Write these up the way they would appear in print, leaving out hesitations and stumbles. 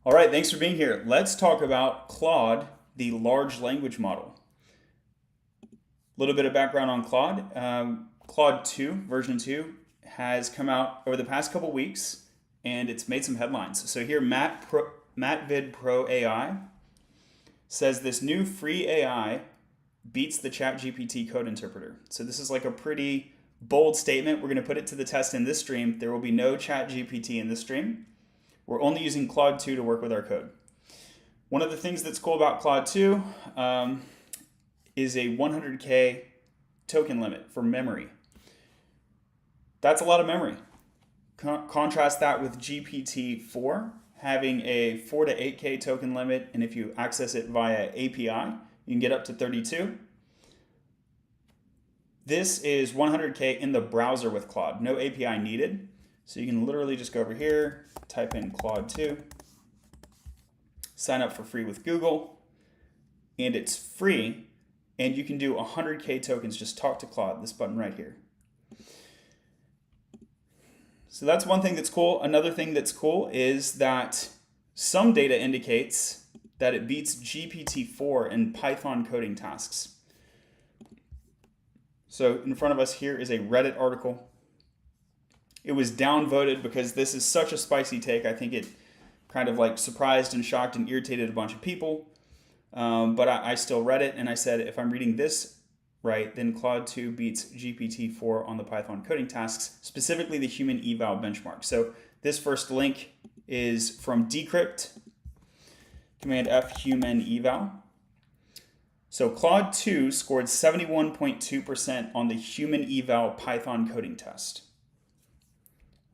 All right, thanks for being here. Let's talk about Claude, the large language model. A little bit of background on Claude. Claude 2, version 2, has come out over the past couple weeks, and it's made some headlines. So here, MattVid Pro AI says this new free AI beats the ChatGPT code interpreter. So this is like a pretty bold statement. We're going to put it to the test in this stream. There will be no ChatGPT in this stream. We're only using Claude 2 to work with our code. One of the things that's cool about Claude 2 is a 100K token limit for memory. That's a lot of memory. Contrast that with GPT-4 having a 4 to 8K token limit, and if you access it via API, you can get up to 32. This is 100K in the browser with Claude, no API needed. So you can literally just go over here, type in Claude 2, sign up for free with Google, and it's free, and you can do 100K tokens. Just talk to Claude, this button right here. So that's one thing that's cool. Another thing that's cool is that some data indicates that it beats GPT-4 in Python coding tasks. So in front of us here is a Reddit article. It was downvoted because this is such a spicy take. I think it kind of like surprised and shocked and irritated a bunch of people. But I still read it, and I said, if I'm reading this right, then Claude 2 beats GPT-4 on the Python coding tasks, specifically the human eval benchmark. So this first link is from decrypt, Command F human eval. So Claude 2 scored 71.2% on the human eval Python coding test.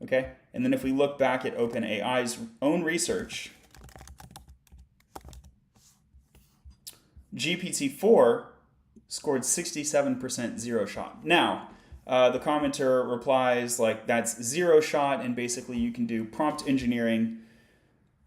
Okay, and then if we look back at OpenAI's own research, GPT-4 scored 67% zero shot. Now, the commenter replies like that's zero shot, and basically you can do prompt engineering,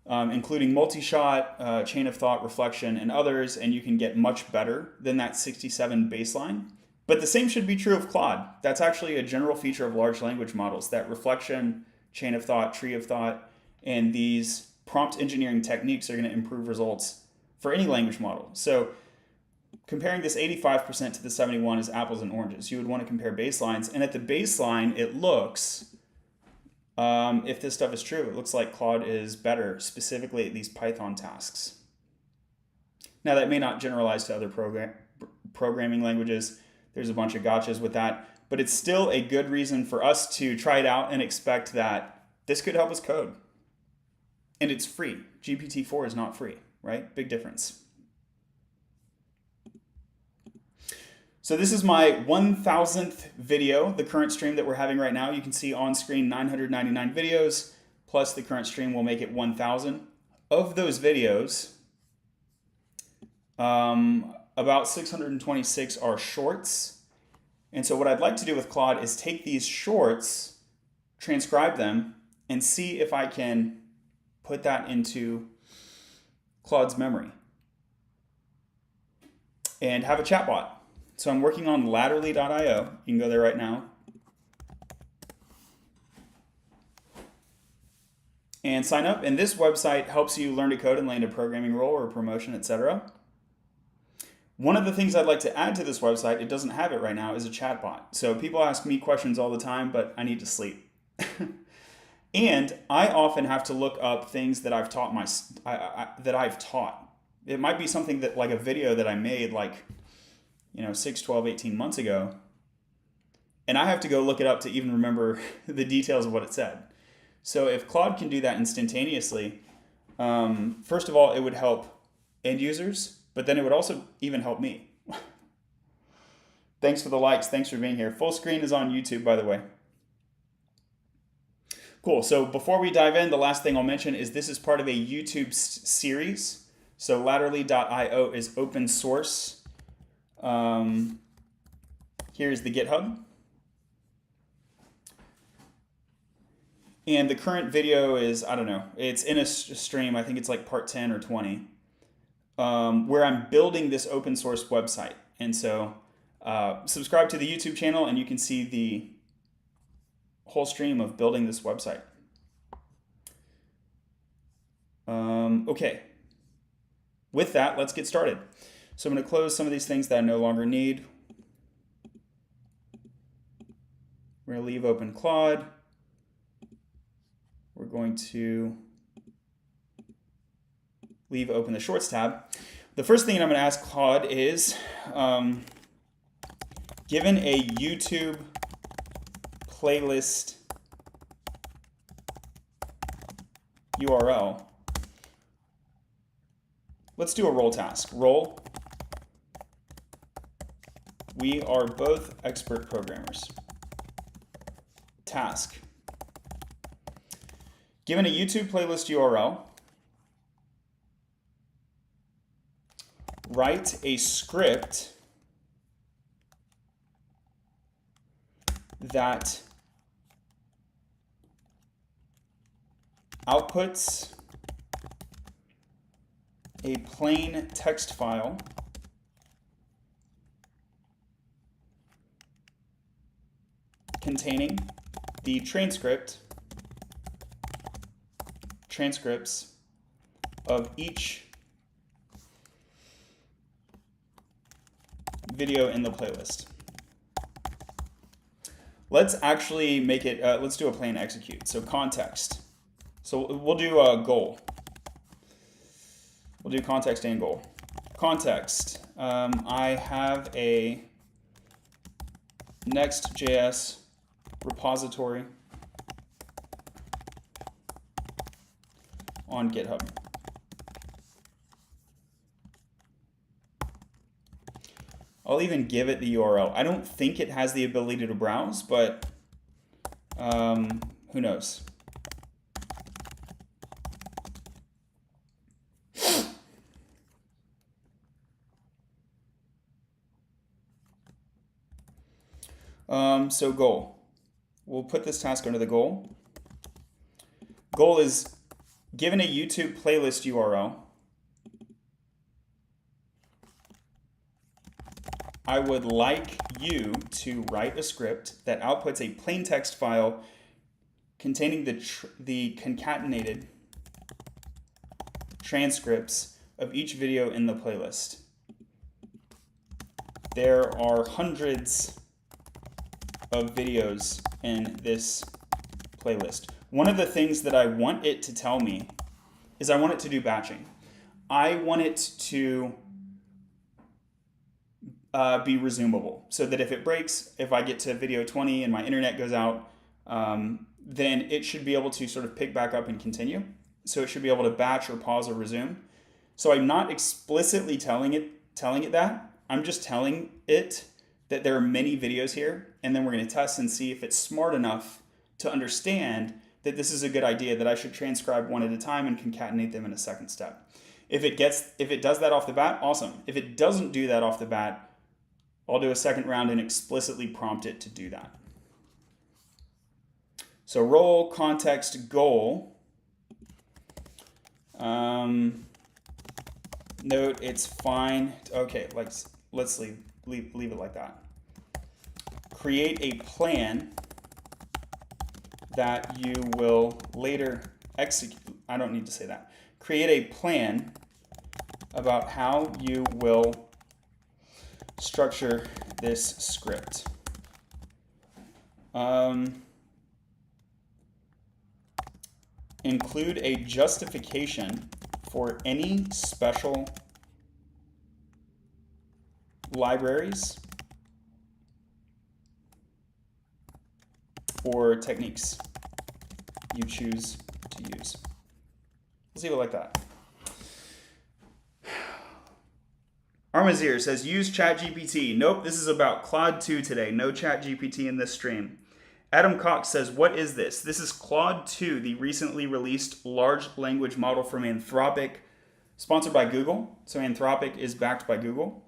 including multi-shot, chain of thought, reflection, and others, and you can get much better than that 67 baseline. But the same should be true of Claude. That's actually a general feature of large language models, that reflection, chain of thought, tree of thought, and these prompt engineering techniques are going to improve results for any language model. So comparing this 85% to the 71 is apples and oranges. You would want to compare baselines. And at the baseline, it looks, if this stuff is true, it looks like Claude is better, specifically at these Python tasks. Now, that may not generalize to other programming languages. There's a bunch of gotchas with that, but it's still a good reason for us to try it out and expect that this could help us code. And it's free. GPT-4 is not free, right? Big difference. So this is my 1000th video, the current stream that we're having right now. You can see on screen 999 videos, plus the current stream will make it 1000. Of those videos, about 626 are shorts. And so what I'd like to do with Claude is take these shorts, transcribe them, and see if I can put that into Claude's memory and have a chatbot. So I'm working on latterly.io. You can go there right now. And sign up. And this website helps you learn to code and land a programming role or a promotion, etc. One of the things I'd like to add to this website, it doesn't have it right now, is a chatbot. So people ask me questions all the time, but I need to sleep. And I often have to look up things that I've taught It might be something that, like a video that I made like 6, 12, 18 months ago. And I have to go look it up to even remember the details of what it said. So if Claude can do that instantaneously, first of all, it would help end users, but then it would also even help me. Thanks for the likes. Thanks for being here. Full screen is on YouTube, by the way. Cool. So before we dive in, the last thing I'll mention is this is part of a YouTube series. So latterly.io is open source. Here's the GitHub. And the current video is, I don't know, it's in a stream. I think it's like part 10 or 20. Where I'm building this open source website. And so subscribe to the YouTube channel and you can see the whole stream of building this website. Okay. With that, let's get started. So I'm going to close some of these things that I no longer need. We're going to leave open Claude. We're going to leave open the Shorts tab. The first thing I'm going to ask Claude is, given a YouTube playlist URL, let's do a role task. Role, we are both expert programmers. Task, given a YouTube playlist URL, write a script that outputs a plain text file containing the transcripts of each video in the playlist. Let's actually make it, let's do a plain execute. So context. So we'll do a goal. We'll do context and goal. Context, I have a Next.js repository on GitHub. I'll even give it the URL. I don't think it has the ability to browse, but who knows? So goal. We'll put this task under the goal. Goal is, given a YouTube playlist URL, I would like you to write a script that outputs a plain text file containing the concatenated transcripts of each video in the playlist. There are hundreds of videos in this playlist. One of the things that I want it to tell me is I want it to do batching. I want it to be resumable, so that if it breaks, if I get to video 20 and my internet goes out, then it should be able to sort of pick back up and continue. So it should be able to batch or pause or resume. So I'm not explicitly telling it that. I'm just telling it that there are many videos here, and then we're going to test and see if it's smart enough to understand that this is a good idea, that I should transcribe one at a time and concatenate them in a second step. If it does that off the bat, awesome. If it doesn't do that off the bat, I'll do a second round and explicitly prompt it to do that. So role, context, goal. Note it's fine. Okay, let's leave it like that. Create a plan that you will later execute. I don't need to say that. Create a plan about how you will structure this script. Include a justification for any special libraries or techniques you choose to use. Let's leave it like that. Armazir says, use ChatGPT. Nope, this is about Claude 2 today. No ChatGPT in this stream. Adam Cox says, what is this? This is Claude 2, the recently released large language model from Anthropic, sponsored by Google. So Anthropic is backed by Google.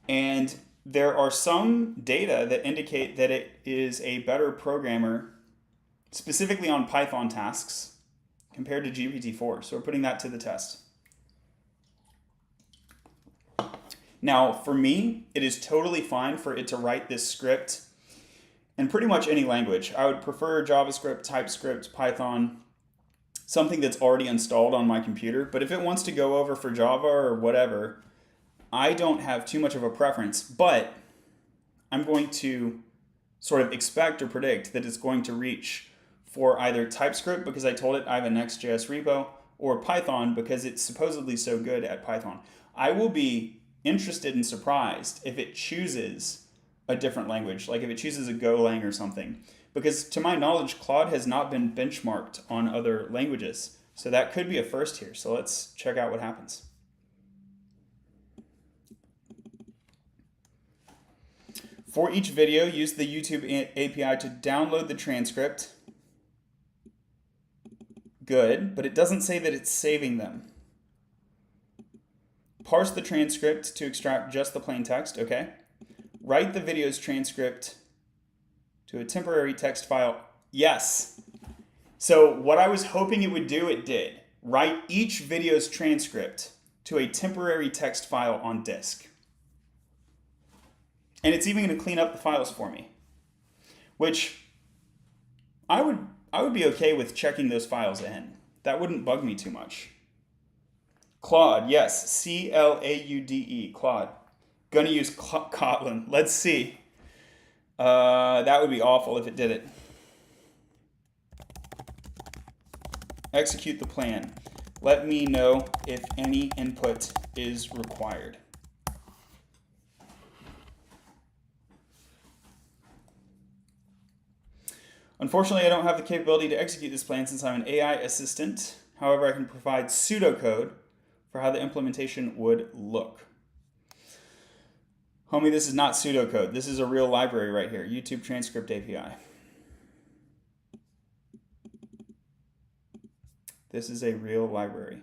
And there are some data that indicate that it is a better programmer, specifically on Python tasks, compared to GPT-4. So we're putting that to the test. Now, for me, it is totally fine for it to write this script in pretty much any language. I would prefer JavaScript, TypeScript, Python, something that's already installed on my computer. But if it wants to go over for Java or whatever, I don't have too much of a preference, but I'm going to sort of expect or predict that it's going to reach for either TypeScript because I told it I have a Next.js repo, or Python because it's supposedly so good at Python. I will be interested and surprised if it chooses a different language, like if it chooses a Golang or something. Because to my knowledge, Claude has not been benchmarked on other languages. So that could be a first here. So let's check out what happens. For each video, use the YouTube API to download the transcript. Good, but it doesn't say that it's saving them. Parse the transcript to extract just the plain text, okay. Write the video's transcript to a temporary text file. Yes. So what I was hoping it would do, it did. Write each video's transcript to a temporary text file on disk. And it's even going to clean up the files for me, which I would be okay with checking those files in. That wouldn't bug me too much. Claude, yes, C-L-A-U-D-E, Claude. Gonna use Kotlin. Let's see. That would be awful if it did it. Execute the plan. Let me know if any input is required. Unfortunately, I don't have the capability to execute this plan since I'm an AI assistant. However, I can provide pseudocode for how the implementation would look. Homie, this is not pseudocode. This is a real library right here, YouTube Transcript API. This is a real library.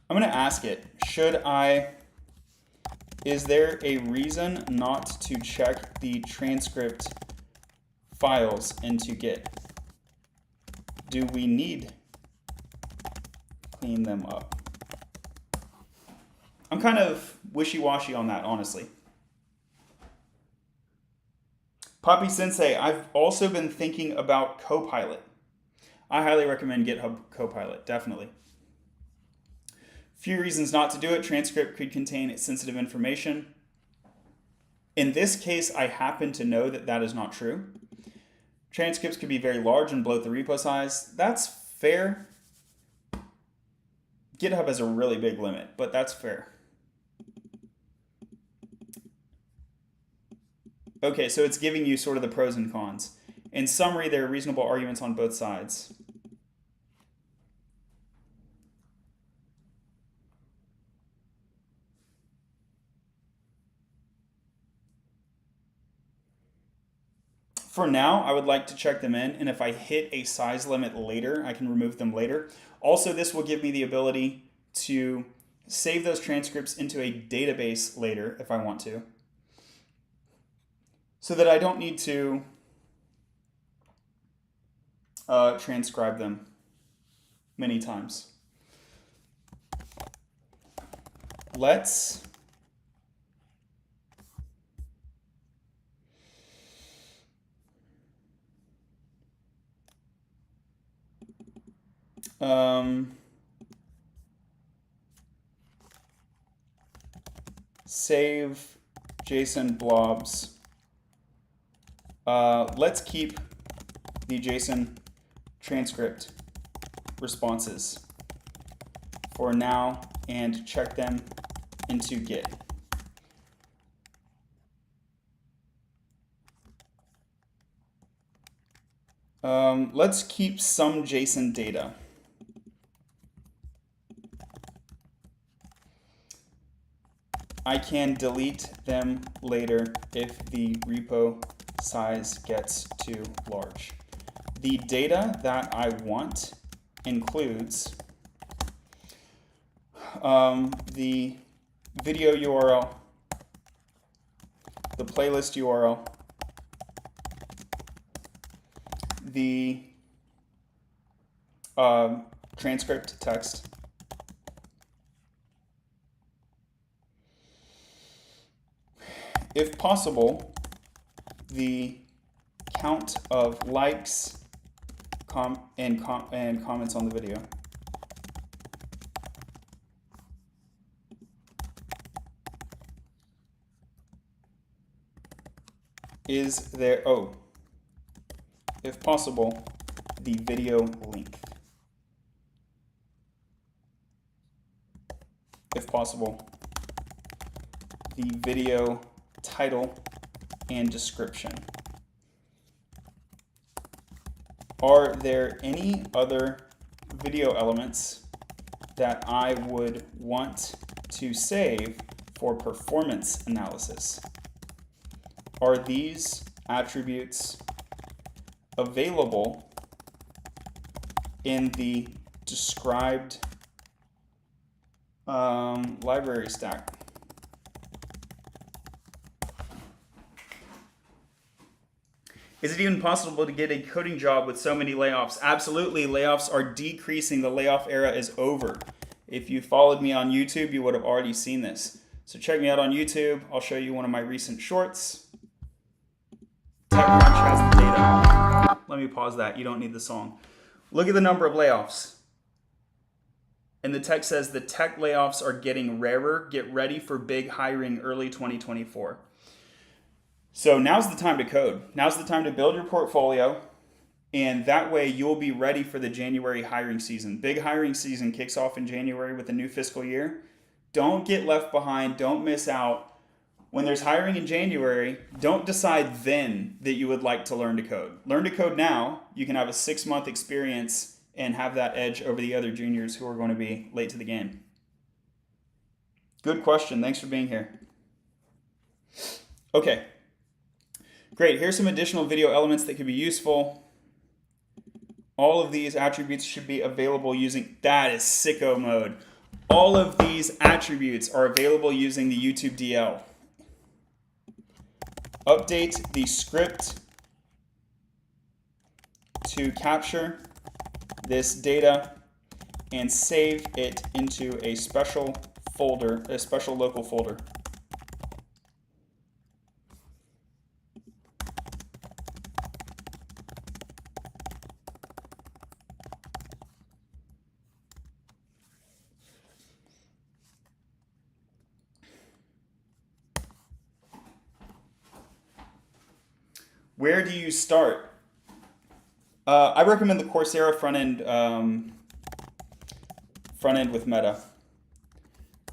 I'm going to ask it, is there a reason not to check the transcript files into Git? Do we need clean them up? I'm kind of wishy-washy on that, honestly. Poppy Sensei, I've also been thinking about Copilot. I highly recommend GitHub Copilot, definitely. Few reasons not to do it. Transcript could contain sensitive information. In this case, I happen to know that that is not true. Transcripts could be very large and bloat the repo size. That's fair. GitHub has a really big limit, but that's fair. Okay, so it's giving you sort of the pros and cons. In summary, there are reasonable arguments on both sides. For now, I would like to check them in, and if I hit a size limit later, I can remove them later. Also, this will give me the ability to save those transcripts into a database later if I want to, so that I don't need to transcribe them many times. Let's save JSON blobs. Let's keep the JSON transcript responses for now and check them into Git. Let's keep some JSON data. I can delete them later if the repo size gets too large. The data that I want includes the video URL, the playlist URL, the transcript text, if possible, the count of likes and comments on the video. Is there, if possible, the video length. If possible, the video title and description. Are there any other video elements that I would want to save for performance analysis? Are these attributes available in the described library stack? Is it even possible to get a coding job with so many layoffs? Absolutely, layoffs are decreasing. The layoff era is over. If you followed me on YouTube, you would have already seen this. So check me out on YouTube. I'll show you one of my recent shorts. TechCrunch has the data. Let me pause that. You don't need the song. Look at the number of layoffs. And the text says the tech layoffs are getting rarer. Get ready for big hiring early 2024. So now's the time to code. Now's the time to build your portfolio, and that way you'll be ready for the January hiring season. Big hiring season kicks off in January with the new fiscal year. Don't get left behind. Don't miss out. When there's hiring in January, don't decide then that you would like to learn to code. Learn to code now. You can have a 6-month experience and have that edge over the other juniors who are going to be late to the game. Good question. Thanks for being here. Okay. Great, here's some additional video elements that could be useful. All of these attributes should be available using, that is sicko mode. All of these attributes are available using the YouTube DL. Update the script to capture this data and save it into a special folder, a special local folder. Where do you start? I recommend the Coursera front end with Meta.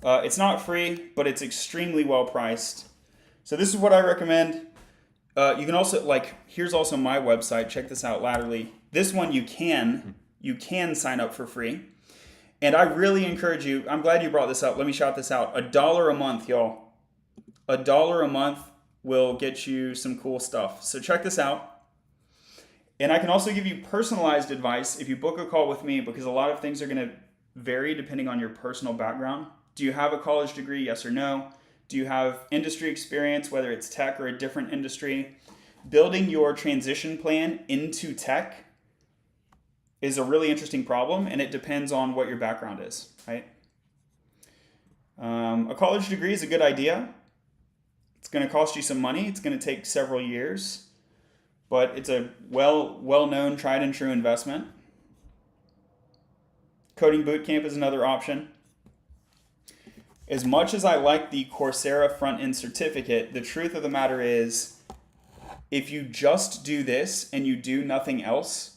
It's not free, but it's extremely well priced. So this is what I recommend. You can also, here's also my website. Check this out, Latterly. This one you can sign up for free. And I really encourage you, I'm glad you brought this up. Let me shout this out. $1 a month, y'all. $1 a month will get you some cool stuff. So check this out. And I can also give you personalized advice if you book a call with me, because a lot of things are going to vary depending on your personal background. Do you have a college degree? Yes or no? Do you have industry experience, whether it's tech or a different industry? Building your transition plan into tech is a really interesting problem, and it depends on what your background is, right? A college degree is a good idea. It's going to cost you some money. It's going to take several years, but it's a well-known, tried and true investment. Coding Bootcamp is another option. As much as I like the Coursera front-end certificate, the truth of the matter is, if you just do this and you do nothing else,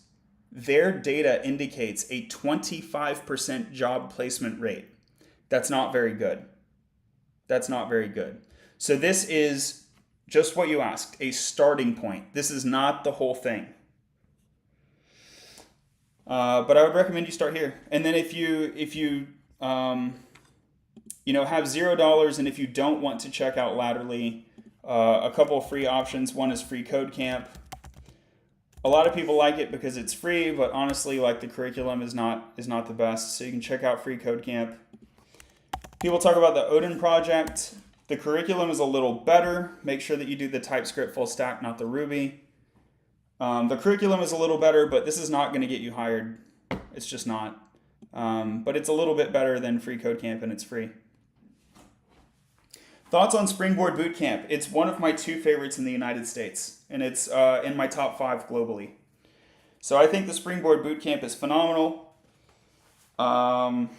their data indicates a 25% job placement rate. That's not very good. That's not very good. So this is just what you asked, a starting point. This is not the whole thing. But I would recommend you start here. And then if you have $0, and if you don't want to check out Latterly, a couple of free options. One is free Code Camp. A lot of people like it because it's free, but honestly, the curriculum is not the best. So you can check out free Code Camp. People talk about the Odin project. The curriculum is a little better. Make sure that you do the TypeScript full stack, not the Ruby. The curriculum is a little better, but this is not going to get you hired. It's just not. But it's a little bit better than free Code Camp, and it's free. Thoughts on Springboard Bootcamp? It's one of my 2 favorites in the United States, and it's in my top 5 globally. So I think the Springboard Bootcamp is phenomenal, and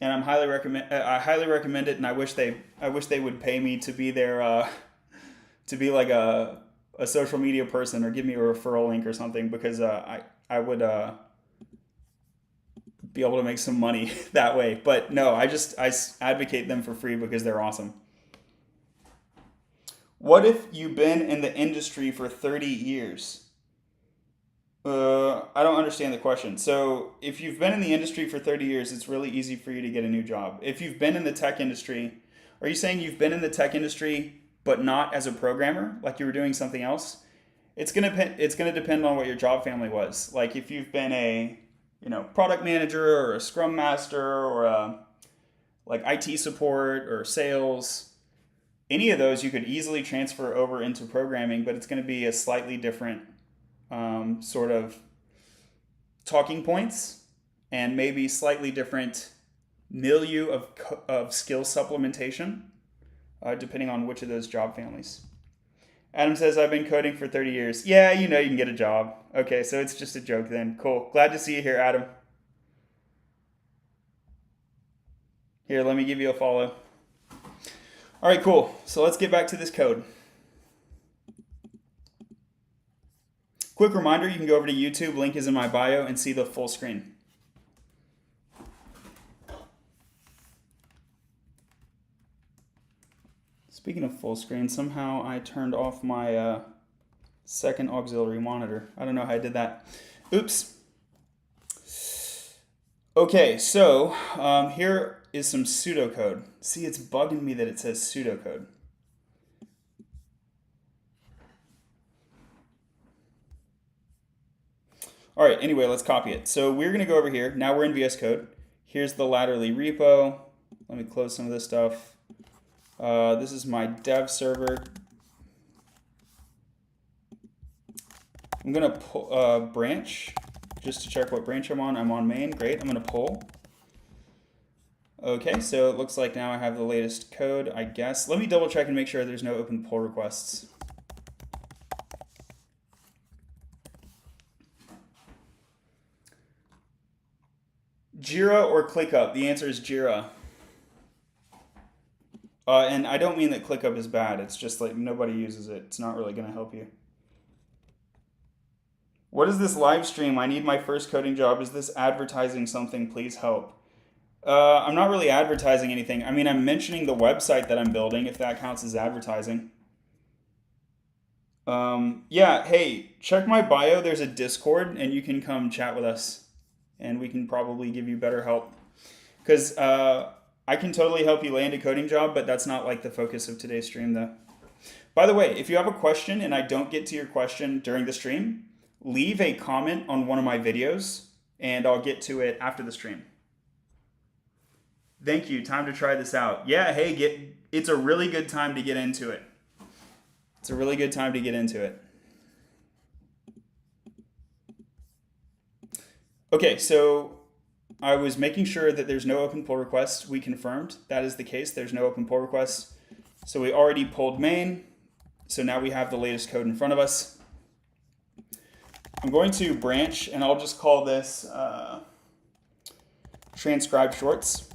I highly recommend it. And I wish they would pay me to be their to be like a social media person or give me a referral link or something, because I would be able to make some money that way. But no, I advocate them for free because they're awesome. What if you've been in the industry for 30 years? I don't understand the question. So, if you've been in the industry for 30 years, it's really easy for you to get a new job. If you've been in the tech industry, are you saying you've been in the tech industry but not as a programmer, like you were doing something else? It's gonna depend on what your job family was. Like if you've been a product manager or a scrum master or like IT support or sales, any of those you could easily transfer over into programming, but it's going to be a slightly different sort of talking points and maybe slightly different milieu of skill supplementation, depending on which of those job families. Adam says, I've been coding for 30 years. Yeah, you can get a job. Okay, so it's just a joke then. Cool. Glad to see you here, Adam. Here, let me give you a follow. All right, cool. So let's get back to this code. Quick reminder, you can go over to YouTube, link is in my bio, and see the full screen. Speaking of full screen, somehow I turned off my second auxiliary monitor. I don't know how I did that. Oops. Okay, so here is some pseudocode. See, it's bugging me that it says pseudocode. All right, anyway, let's copy it. So we're going to go over here. Now we're in VS Code. Here's the Latterly repo. Let me close some of this stuff. This is my dev server. I'm going to pull branch just to check what branch I'm on. I'm on main. Great. I'm going to pull. Okay, so it looks like now I have the latest code, I guess. Let me double check and make sure there's no open pull requests. Jira or ClickUp? The answer is Jira. And I don't mean that ClickUp is bad. It's just like nobody uses it. It's not really going to help you. What is this live stream? I need my first coding job. Is this advertising something? Please help. I'm not really advertising anything. I mean, I'm mentioning the website that I'm building, if that counts as advertising. Yeah, hey, check my bio. There's a Discord, and you can come chat with us, and we can probably give you better help. Because I can totally help you land a coding job, but that's not like the focus of today's stream, though. By the way, if you have a question and I don't get to your question during the stream, leave a comment on one of my videos, and I'll get to it after the stream. Thank you. Time to try this out. Yeah, hey, it's a really good time to get into it. It's a really good time to get into it. Okay, so I was making sure that there's no open pull requests. We confirmed that is the case. There's no open pull requests. So we already pulled main. So now we have the latest code in front of us. I'm going to branch, and I'll just call this transcribe shorts.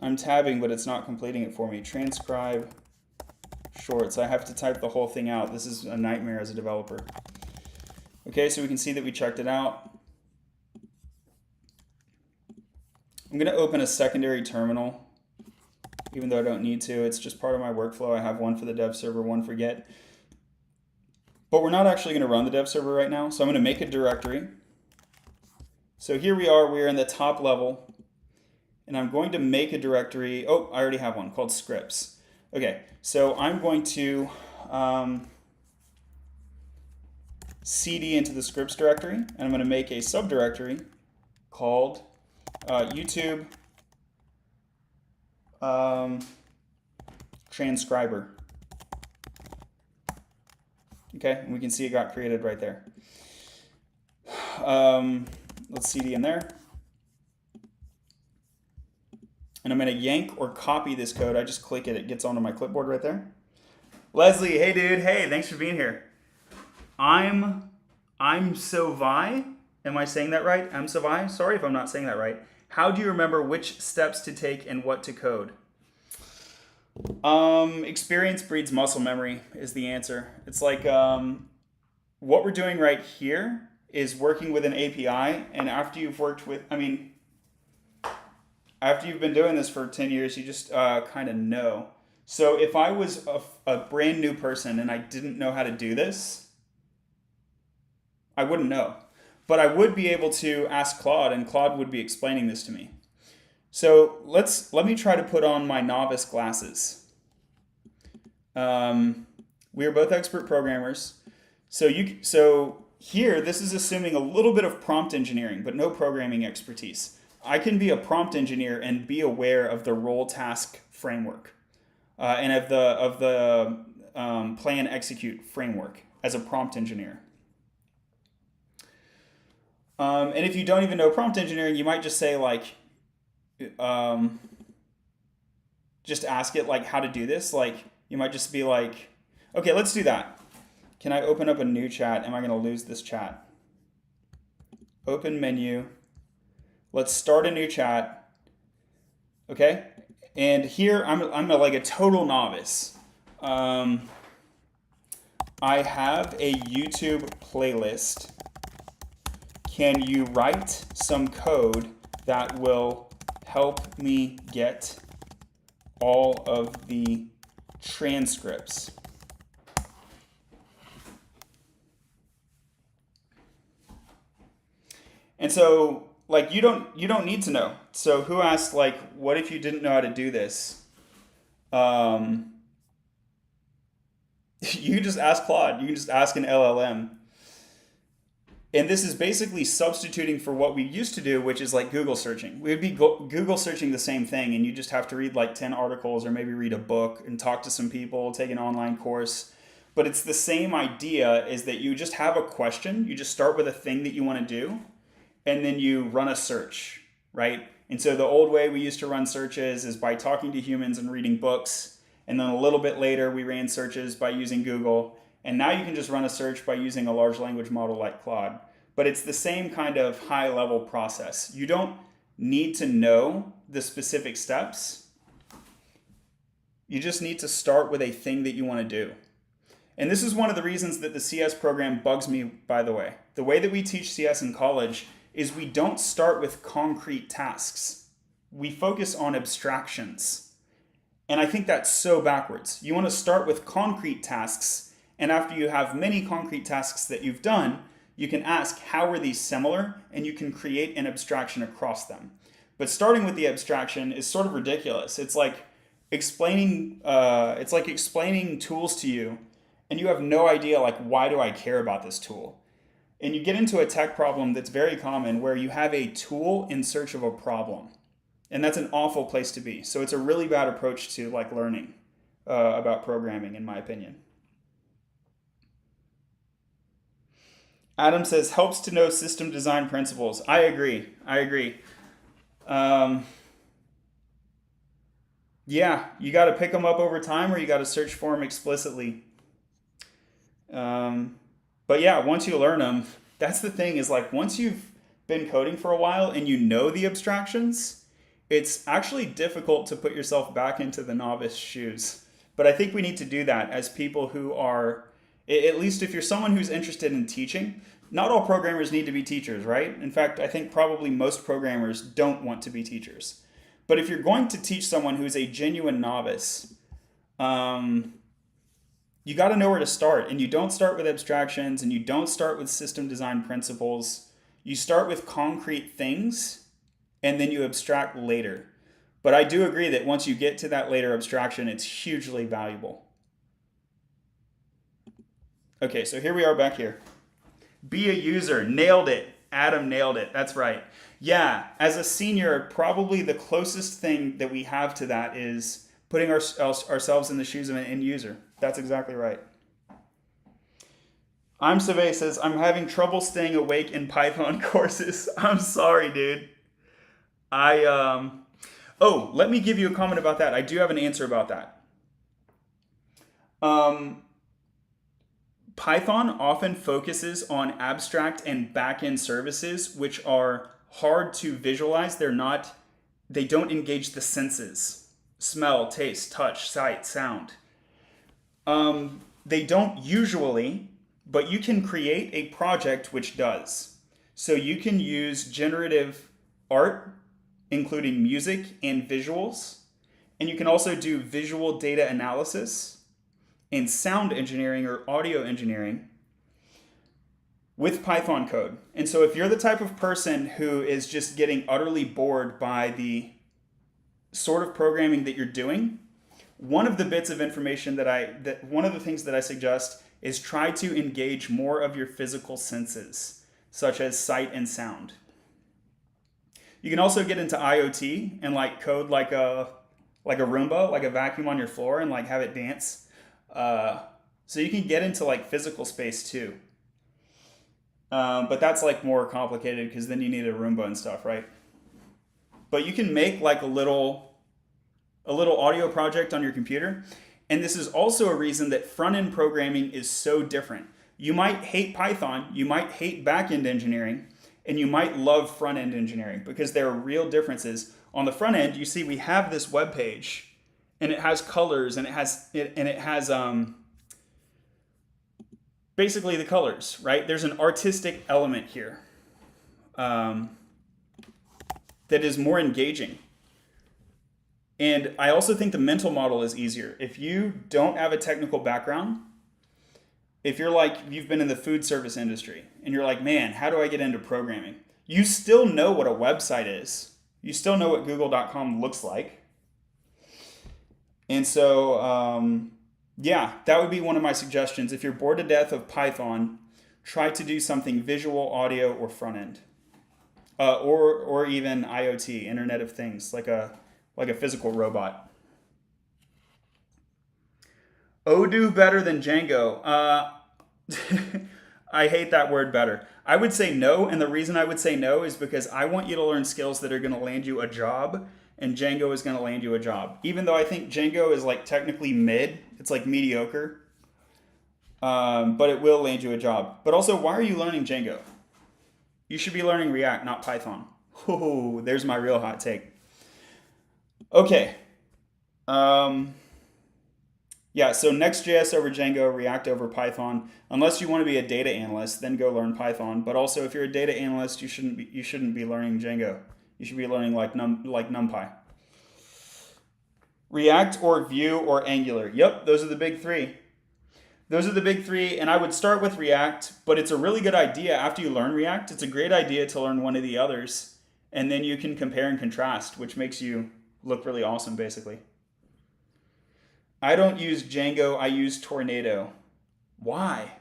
I'm tabbing, but it's not completing it for me. Transcribe shorts. I have to type the whole thing out. This is a nightmare as a developer. Okay, so we can see that we checked it out. I'm going to open a secondary terminal, even though I don't need to. It's just part of my workflow. I have one for the dev server, one for get. But we're not actually going to run the dev server right now, so I'm going to make a directory. So here we are. We're in the top level. And I'm going to make a directory. Oh, I already have one called scripts. Okay, so I'm going to cd into the scripts directory, and I'm going to make a subdirectory called YouTube transcriber. Okay, and we can see it got created right there. let's cd in there. And I'm going to yank or copy this code. I just click it. It gets onto my clipboard right there. Leslie, hey, dude. Hey, thanks for being here. I'm so Vi. Am I saying that right? I'm so Vi. Sorry if I'm not saying that right. How do you remember which steps to take and what to code? Experience breeds muscle memory is the answer. It's like what we're doing right here is working with an API. And after you've worked with, after you've been doing this for 10 years, you just kind of know. So if I was a brand new person and I didn't know how to do this, I wouldn't know. But I would be able to ask Claude, and Claude would be explaining this to me. So let me try to put on my novice glasses. We are both expert programmers. So here, this is assuming a little bit of prompt engineering, but no programming expertise. I can be a prompt engineer and be aware of the role task framework and of the plan execute framework as a prompt engineer. And if you don't even know prompt engineering, you might just say like, just ask it like how to do this. Like you might just be like, okay, let's do that. Can I open up a new chat? Am I going to lose this chat? Open menu. Let's start a new chat. Okay. And here I'm like a total novice. I have a YouTube playlist. Can you write some code that will help me get all of the transcripts? And so like you don't need to know. So who asked like, what if you didn't know how to do this? You can just ask Claude. You can just ask an LLM. And this is basically substituting for what we used to do, which is like Google searching. We would be Google searching the same thing, and you just have to read like 10 articles or maybe read a book and talk to some people, take an online course. But it's the same idea, is that you just have a question. You just start with a thing that you want to do, and then you run a search, right? And so the old way we used to run searches is by talking to humans and reading books. And then a little bit later, we ran searches by using Google. And now you can just run a search by using a large language model like Claude. But it's the same kind of high level process. You don't need to know the specific steps. You just need to start with a thing that you want to do. And this is one of the reasons that the CS program bugs me, by the way. The way that we teach CS in college is we don't start with concrete tasks. We focus on abstractions. And I think that's so backwards. You want to start with concrete tasks, and after you have many concrete tasks that you've done, you can ask, how are these similar? And you can create an abstraction across them. But starting with the abstraction is sort of ridiculous. It's like explaining tools to you, and you have no idea, like, why do I care about this tool? And you get into a tech problem that's very common where you have a tool in search of a problem. And that's an awful place to be. So it's a really bad approach to like learning about programming, in my opinion. Adam says, helps to know system design principles. I agree. Yeah, you got to pick them up over time, or you got to search for them explicitly. But yeah, once you learn them, that's the thing, is like once you've been coding for a while and you know the abstractions, it's actually difficult to put yourself back into the novice shoes. But I think we need to do that as people who are, at least if you're someone who's interested in teaching. Not all programmers need to be teachers, right? In fact, I think probably most programmers don't want to be teachers. But if you're going to teach someone who's a genuine novice, you got to know where to start. And you don't start with abstractions, and you don't start with system design principles. You start with concrete things, and then you abstract later. But I do agree that once you get to that later abstraction, it's hugely valuable. Okay, so here we are back here. Be a user. Nailed it. Adam nailed it. That's right. Yeah, as a senior, probably the closest thing that we have to that is putting ourselves in the shoes of an end user. That's exactly right. I'm Survey says, I'm having trouble staying awake in Python courses. I'm sorry, dude. I, oh, let me give you a comment about that. I do have an answer about that. Um, Python often focuses on abstract and backend services, which are hard to visualize. They don't engage the senses: smell, taste, touch, sight, sound. They don't usually, but you can create a project which does. So you can use generative art, including music and visuals, and you can also do visual data analysis and sound engineering or audio engineering with Python code. And so if you're the type of person who is just getting utterly bored by the sort of programming that you're doing, one of the bits of information one of the things that I suggest is try to engage more of your physical senses, such as sight and sound. You can also get into IoT and like code like a Roomba, like a vacuum on your floor, and like have it dance. So you can get into like physical space too. But that's like more complicated because then you need a Roomba and stuff, right? But you can make like a little audio project on your computer. And this is also a reason that front-end programming is so different. You might hate Python, you might hate back-end engineering, and you might love front-end engineering because there are real differences. On the front end, you see we have this web page, and it has colors, and it has basically the colors, right? There's an artistic element here that is more engaging. And I also think the mental model is easier. If you don't have a technical background, if you're like, you've been in the food service industry and you're like, man, how do I get into programming? You still know what a website is. You still know what google.com looks like. And so, yeah, that would be one of my suggestions. If you're bored to death of Python, try to do something visual, audio, or front end. Or even IoT, Internet of Things, like a physical robot. Odoo better than Django. I hate that word better. I would say no, and the reason I would say no is because I want you to learn skills that are going to land you a job, and Django is going to land you a job. Even though I think Django is like technically mid, it's like mediocre, but it will land you a job. But also, why are you learning Django? You should be learning React, not Python. Oh, there's my real hot take. Okay. Yeah, so Next.js over Django, React over Python. Unless you want to be a data analyst, then go learn Python. But also, if you're a data analyst, you shouldn't be learning Django. You should be learning like NumPy. React or Vue or Angular. Yep, those are the big three. Those are the big three, and I would start with React, but it's a really good idea after you learn React. It's a great idea to learn one of the others, and then you can compare and contrast, which makes you look really awesome, basically. I don't use Django, I use Tornado. Why?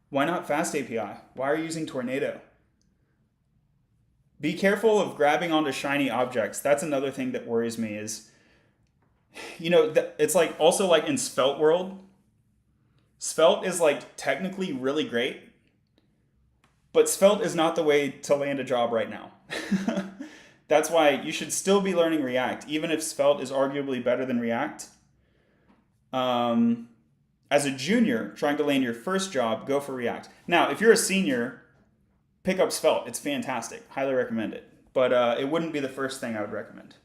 Why not Fast API? Why are you using Tornado? Be careful of grabbing onto shiny objects. That's another thing that worries me is, it's like also like in Svelte world. Svelte is like technically really great, but Svelte is not the way to land a job right now. That's why you should still be learning React, even if Svelte is arguably better than React. As a junior trying to land your first job, go for React. Now, if you're a senior, pick up Svelte. It's fantastic. Highly recommend it. But it wouldn't be the first thing I would recommend.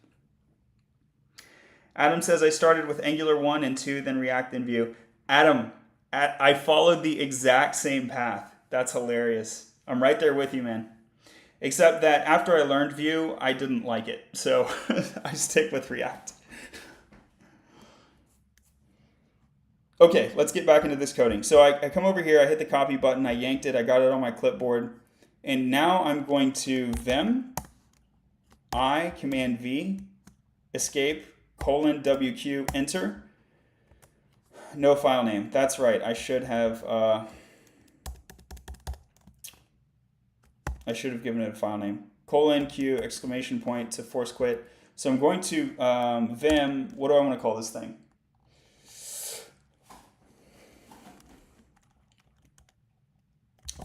Adam says, I started with Angular 1 and 2, then React, then Vue. Adam, I followed the exact same path. That's hilarious. I'm right there with you, man. Except that after I learned Vue, I didn't like it. So I stick with React. Okay, let's get back into this coding. So I come over here, I hit the copy button, I yanked it, I got it on my clipboard. And now I'm going to vim, I, Command V, escape, :WQ, enter. No file name. That's right. I should have given it a file name. :Q, exclamation point to force quit. So I'm going to vim, what do I want to call this thing?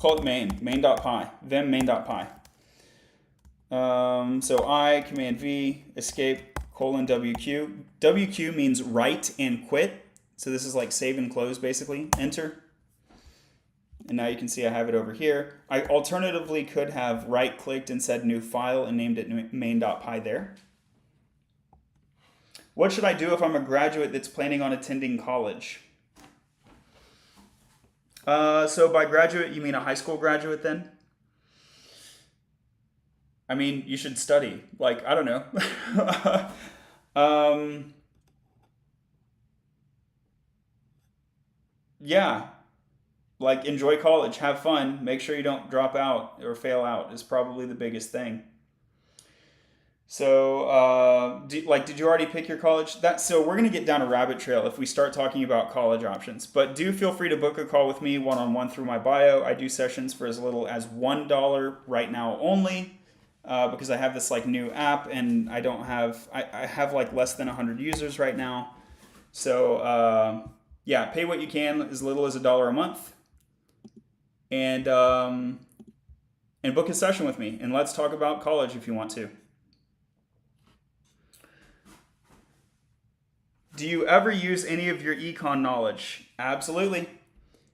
call it main, main.py, vim main.py. So I, command V, escape, :WQ. WQ means write and quit. So this is like save and close basically. Enter. And now you can see I have it over here. I alternatively could have right clicked and said new file and named it main.py there. What should I do if I'm a graduate that's planning on attending college? So by graduate, you mean a high school graduate then? I mean, you should study. Like, I don't know. Yeah, like enjoy college, have fun, make sure you don't drop out or fail out is probably the biggest thing. So, did you already pick your college? So we're gonna get down a rabbit trail if we start talking about college options. But do feel free to book a call with me one-on-one through my bio. I do sessions for as little as $1 right now only, because I have this like new app and I have like less than 100 users right now. So yeah, pay what you can, as little as $1 a month, and book a session with me, and let's talk about college if you want to. Do you ever use any of your econ knowledge? Absolutely.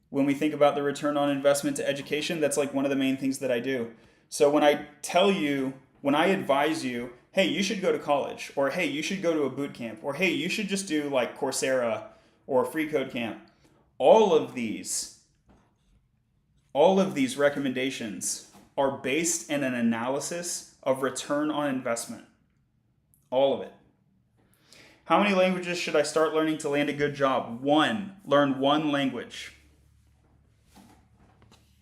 When we think about the return on investment to education, that's like one of the main things that I do. So when I advise you, hey, you should go to college, or hey, you should go to a boot camp, or hey, you should just do like Coursera or Free Code Camp, all of these recommendations are based in an analysis of return on investment. All of it. How many languages should I start learning to land a good job? 1. Learn 1 language.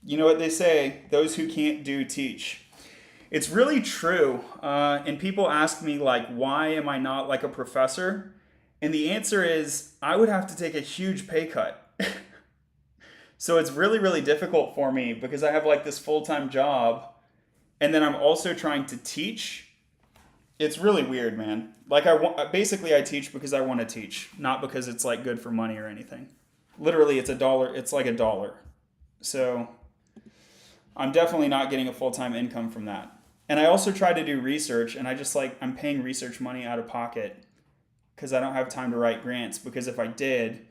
You know what they say, those who can't do, teach. It's really true. And people ask me, like, why am I not like a professor? And the answer is, I would have to take a huge pay cut. So it's really, really difficult for me because I have like this full-time job and then I'm also trying to teach. It's really weird, man. Like I teach because I want to teach, not because it's like good for money or anything. Literally, it's $1. It's like $1. So I'm definitely not getting a full-time income from that. And I also try to do research, and I'm paying research money out of pocket because I don't have time to write grants. Because if I did,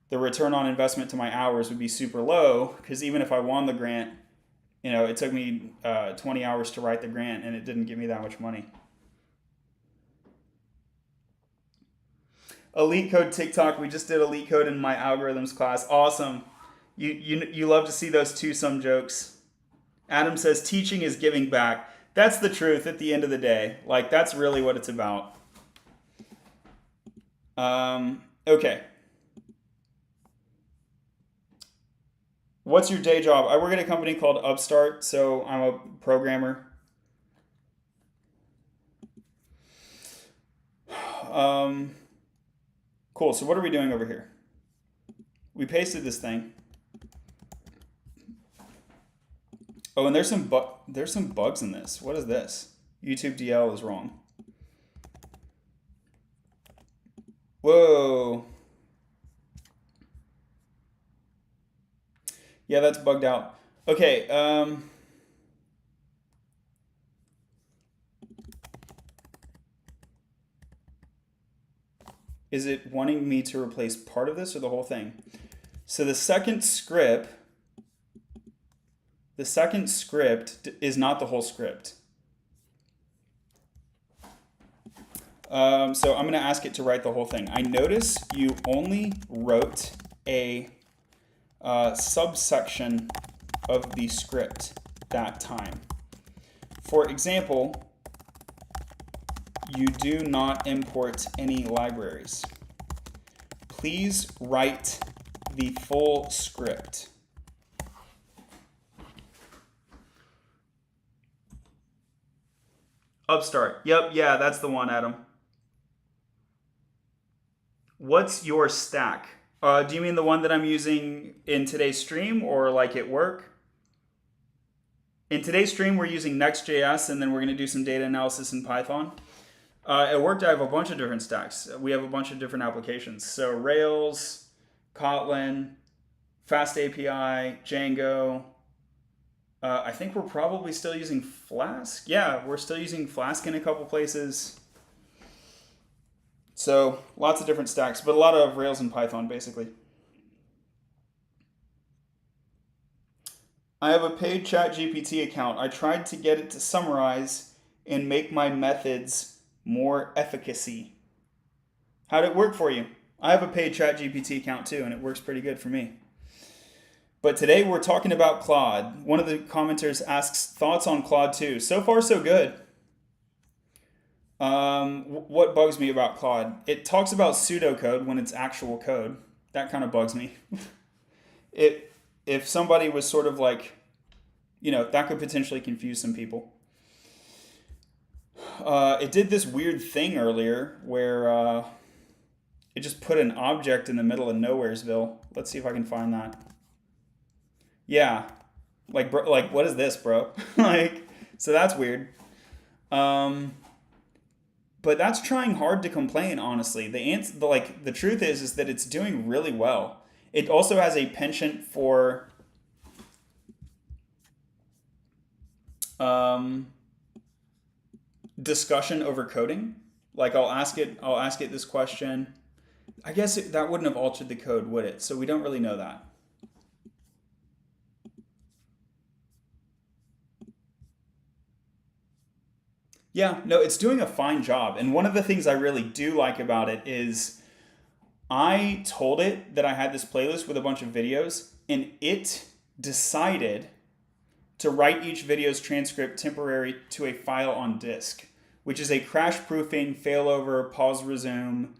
the return on investment to my hours would be super low. Because even if I won the grant, it took me 20 hours to write the grant, and it didn't give me that much money. Elite Code TikTok. We just did Elite Code in my algorithms class. Awesome. You love to see those two-sum jokes. Adam says teaching is giving back. That's the truth at the end of the day. Like, that's really what it's about. Okay. What's your day job? I work at a company called Upstart, so I'm a programmer. Cool, so what are we doing over here? We pasted this thing. Oh, and there's some bugs in this. What is this? YouTube DL is wrong. Whoa. Yeah, that's bugged out. Okay, is it wanting me to replace part of this or the whole thing? So the second script is not the whole script. So I'm going to ask it to write the whole thing. I notice you only wrote a subsection of the script that time. For example, you do not import any libraries. Please write the full script. Upstart. Yep, yeah, that's the one, Adam. What's your stack? Do you mean the one that I'm using in today's stream or like at work? In today's stream, we're using Next.js, and then we're going to do some data analysis in Python. At work, I have a bunch of different stacks. We have a bunch of different applications. So Rails, Kotlin, Fast API, Django, I think we're probably still using Flask. Yeah, we're still using Flask in a couple places. So lots of different stacks, but a lot of Rails and Python basically. I have a paid ChatGPT account. I tried to get it to summarize and make my methods more efficacy. How did it work for you? I have a paid ChatGPT account too, and it works pretty good for me. But today we're talking about Claude. One of the commenters asks thoughts on Claude 2. So far, so good. What bugs me about Claude? It talks about pseudocode when it's actual code. That kind of bugs me. it if somebody was sort of like, that could potentially confuse some people. It did this weird thing earlier where it just put an object in the middle of Nowheresville. Let's see if I can find that. Yeah, like bro, like what is this, bro? So that's weird. Um, but that's trying hard to complain. Honestly, the truth is that it's doing really well. It also has a penchant for um, discussion over coding. Like I'll ask it this question. I guess that wouldn't have altered the code, would it? So we don't really know that. Yeah, no, it's doing a fine job. And one of the things I really do like about it is I told it that I had this playlist with a bunch of videos, and it decided to write each video's transcript temporary to a file on disk, which is a crash proofing, failover, pause, resume,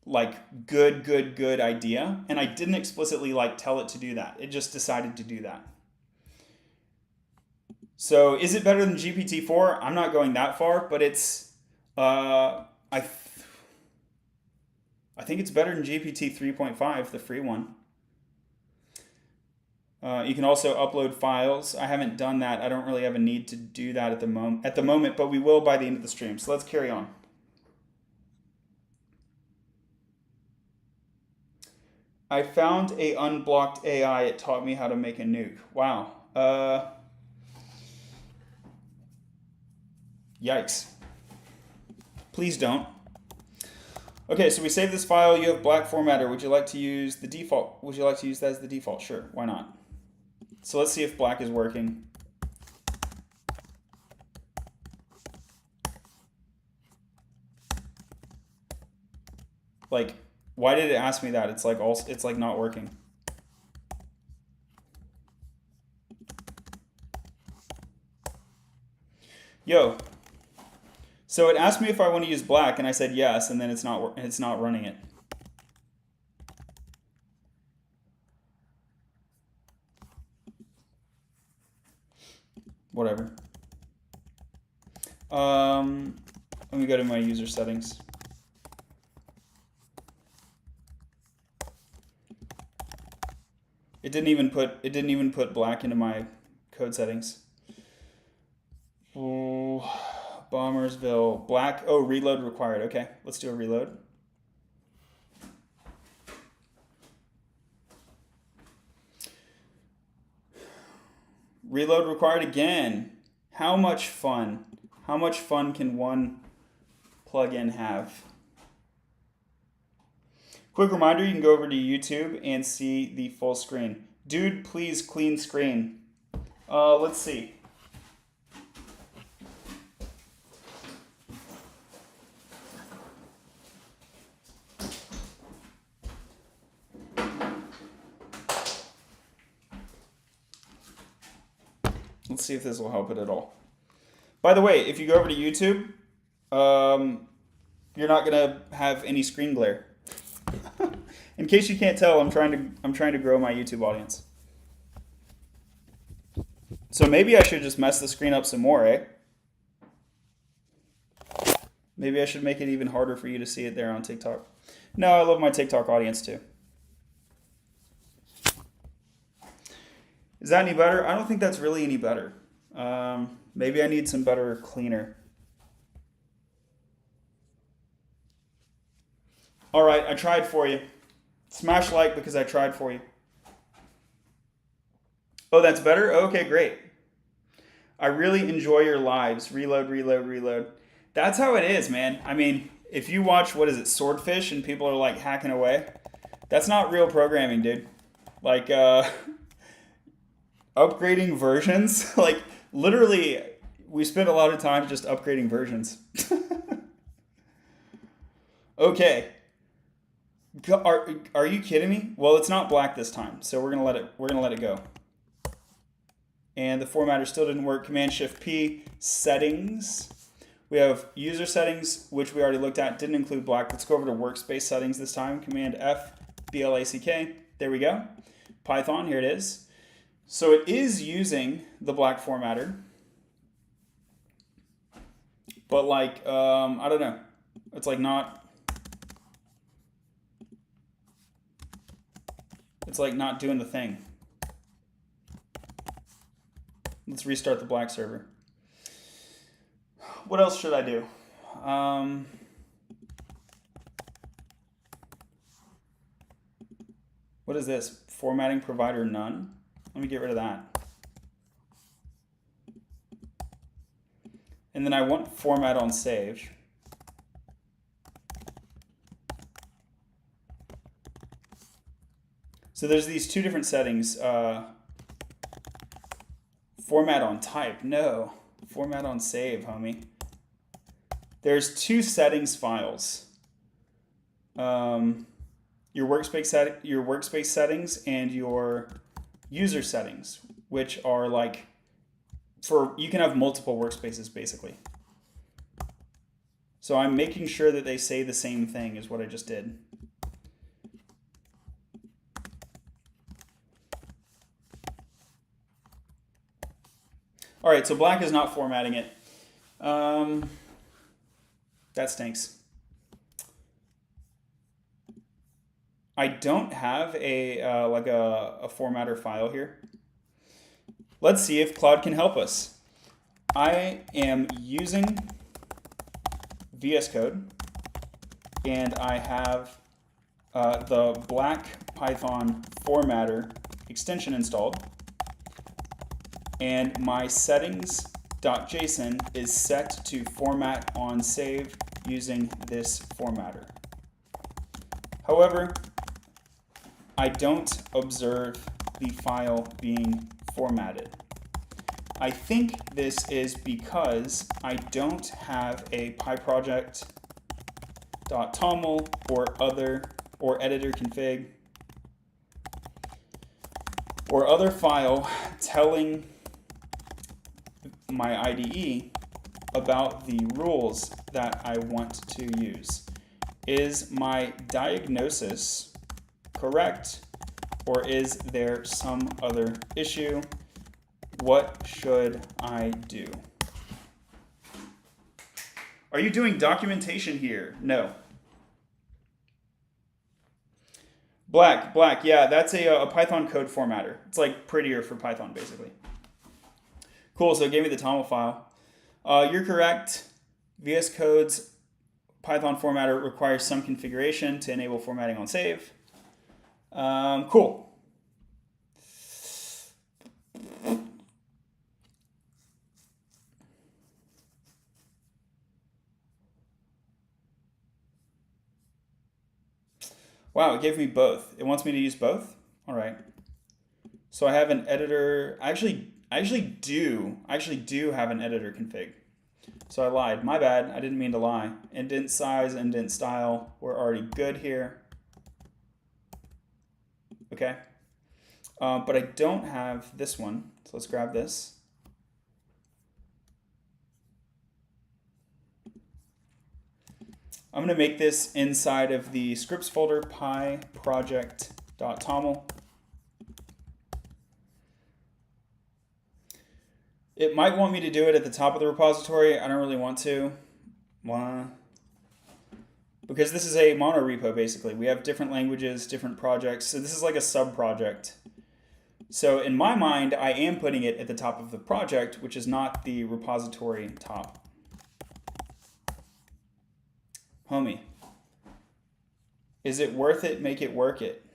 like good idea. And I didn't explicitly like tell it to do that. It just decided to do that. So is it better than GPT-4? I'm not going that far, but I think it's better than GPT 3.5, the free one. You can also upload files. I haven't done that. I don't really have a need to do that at the moment, but we will by the end of the stream. So let's carry on. I found a unblocked AI. It taught me how to make a nuke. Wow. Yikes. Please don't. Okay, so we save this file. You have black formatter. Would you like to use the default? Would you like to use that as the default? Sure, why not? So let's see if black is working. Like, why did it ask me that? It's like not working. Yo. So it asked me if I want to use black, and I said yes, and then it's not running it. Whatever. Let me go to my user settings. It didn't even put black into my code settings. Oh, Bombersville black. Oh, reload required. Okay, let's do a reload. Reload required again. How much fun? How much fun can one plugin have? Quick reminder, you can go over to YouTube and see the full screen. Dude, please clean screen. Let's see. Let's see if this will help it at all. By the way, if you go over to YouTube, you're not gonna have any screen glare. In case you can't tell, I'm trying to grow my YouTube audience. So maybe I should just mess the screen up some more, eh? Maybe I should make it even harder for you to see it there on TikTok. No, I love my TikTok audience too. Is that any better? I don't think that's really any better. Maybe I need some better cleaner. All right, I tried for you. Smash like because I tried for you. Oh, that's better? Okay, great. I really enjoy your lives. Reload, reload, reload. That's how it is, man. I mean, if you watch, what is it, Swordfish, and people are like hacking away, that's not real programming, dude. Like, upgrading versions, like, literally, we spent a lot of time just upgrading versions. Okay. Are you kidding me? Well, it's not black this time, so we're gonna let it go. And the formatter still didn't work. Command Shift P, settings. We have user settings, which we already looked at, didn't include black. Let's go over to workspace settings this time. Command F, BLACK. There we go. Python, here it is. So it is using the black formatter, but like, I don't know. It's like not, it's like not doing the thing. Let's restart the black server. What else should I do? What is this? Formatting provider none? Let me get rid of that. And then I want format on save. So there's these two different settings. Format on type, no. Format on save, homie. There's two settings files. Your workspace settings and your user settings, which are like, you can have multiple workspaces basically. So I'm making sure that they say the same thing as what I just did. All right, so black is not formatting it. That stinks. I don't have a formatter file here. Let's see if Claude can help us. I am using VS Code, and I have the black Python formatter extension installed. And my settings.json is set to format on save using this formatter. However, I don't observe the file being formatted. I think this is because I don't have a pyproject.toml or editor config or other file telling my IDE about the rules that I want to use. Is my diagnosis correct, or is there some other issue? What should I do? Are you doing documentation here? No. Black, yeah, that's a Python code formatter. It's like prettier for Python, basically. Cool, so it gave me the TOML file. You're correct. VS Code's Python formatter requires some configuration to enable formatting on save. Cool. Wow, it gave me both. It wants me to use both? All right. So I have an editor. I actually do have an editor config. So I lied. My bad. I didn't mean to lie. Indent size, indent style. We're already good here. Okay. But I don't have this one. So let's grab this. I'm going to make this inside of the scripts folder, pyproject.toml. It might want me to do it at the top of the repository. I don't really want to. Why? Because this is a mono repo, basically. We have different languages, different projects. So this is like a sub-project. So in my mind, I am putting it at the top of the project, which is not the repository top. Homie, is it worth it? Make it work it.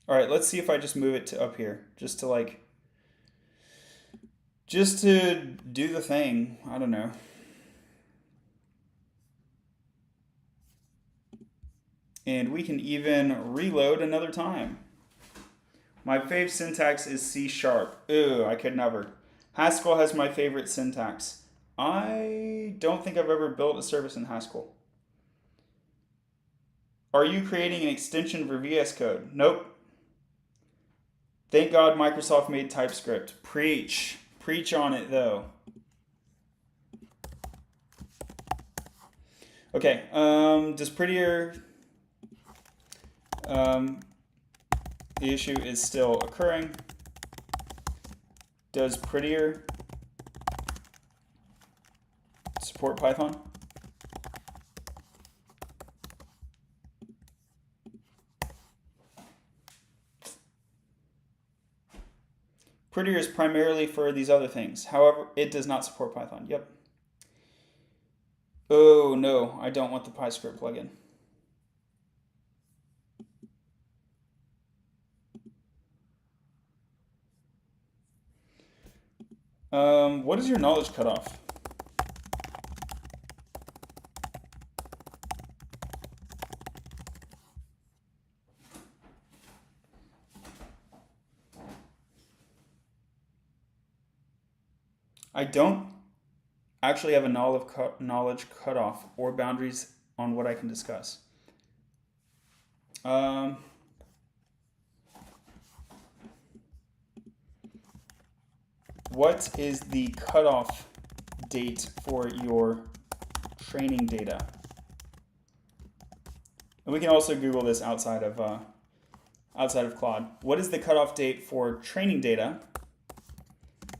All right, let's see if I just move it to up here, just to like, Just to do the thing. I don't know. And we can even reload another time. My fave syntax is C#. Ew, I could never. Haskell has my favorite syntax. I don't think I've ever built a service in Haskell. Are you creating an extension for VS Code? Nope. Thank God Microsoft made TypeScript. Preach. Preach on it, though. Okay, does prettier... the issue is still occurring. Does prettier support Python? Prettier is primarily for these other things. However, it does not support Python. Yep. Oh, no, I don't want the PyScript plugin. What is your knowledge cutoff? I don't actually have a knowledge cutoff or boundaries on what I can discuss. What is the cutoff date for your training data? And we can also Google this outside of Claude. What is the cutoff date for training data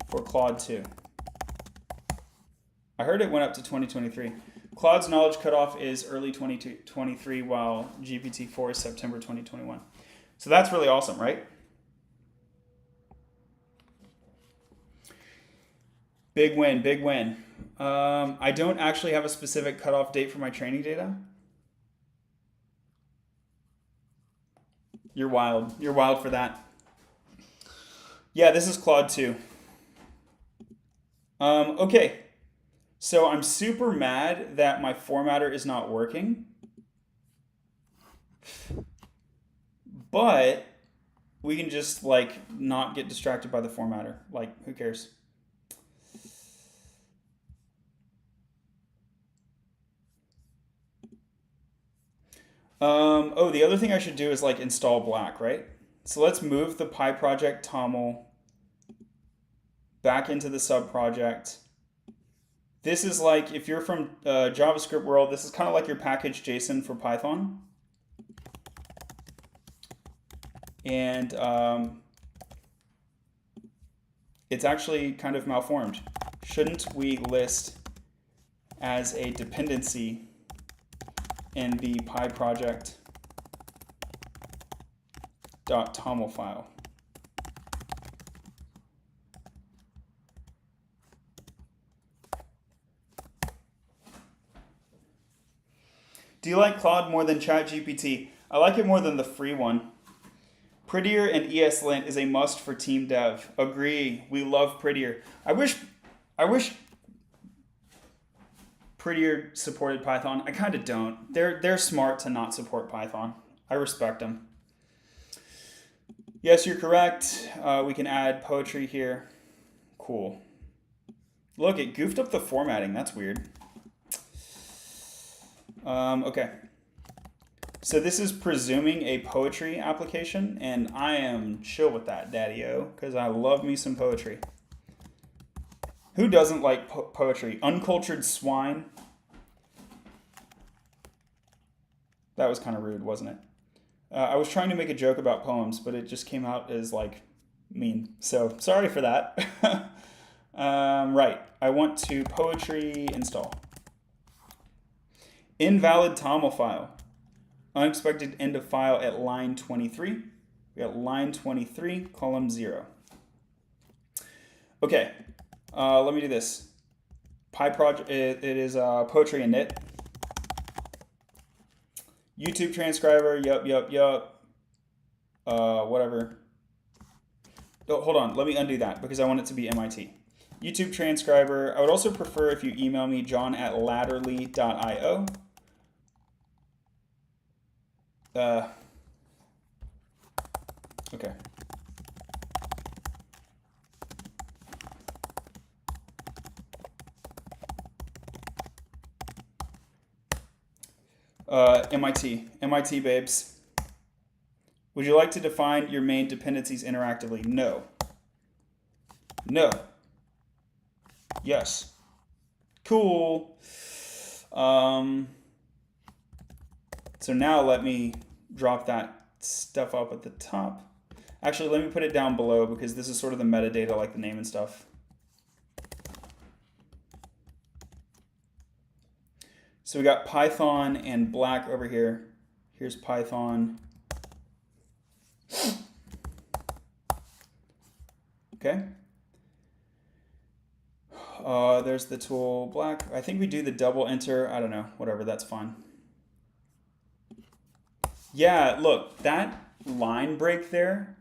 for Claude 2? I heard it went up to 2023. Claude's knowledge cutoff is early 2023, while GPT-4 is September 2021. So that's really awesome, right? Big win, big win. I don't actually have a specific cutoff date for my training data. You're wild. You're wild for that. Yeah, this is Claude 2. Okay. So I'm super mad that my formatter is not working. But we can just like not get distracted by the formatter. Like, who cares? Oh, the other thing I should do is like install Black, right? So let's move the Pi project toml back into the sub project. This is like, if you're from JavaScript world, this is kind of like your package JSON for Python. And it's actually kind of malformed. Shouldn't we list as a dependency in the Pi project .toml file? Do you like Claude more than ChatGPT? I like it more than the free one. Prettier and ESLint is a must for team dev. Agree. We love Prettier. I wish Prettier supported Python. I kind of don't. They're smart to not support Python. I respect them. Yes, you're correct. We can add poetry here. Cool. Look, it goofed up the formatting. That's weird. Okay. So this is presuming a poetry application, and I am chill with that, daddy-o, because I love me some poetry. Who doesn't like poetry? Uncultured swine. That was kind of rude, wasn't it? I was trying to make a joke about poems, but it just came out as, like, mean. So, sorry for that. Right. I want to poetry install. Invalid toml file. Unexpected end of file at line 23. We got line 23, column 0. Okay, let me do this. Pi project, it is poetry init. YouTube transcriber, yup. Whatever. Oh, hold on, let me undo that because I want it to be MIT. YouTube transcriber. I would also prefer if you email me, john@latterly.io. Okay. MIT babes. Would you like to define your main dependencies interactively? No. No. Yes. Cool. So now let me drop that stuff up at the top. Actually, let me put it down below because this is sort of the metadata, like the name and stuff. So we got Python and black over here. Here's Python. Okay. There's the tool black. I think we do the double enter. I don't know. Whatever. That's fine. Yeah, look, that line break there.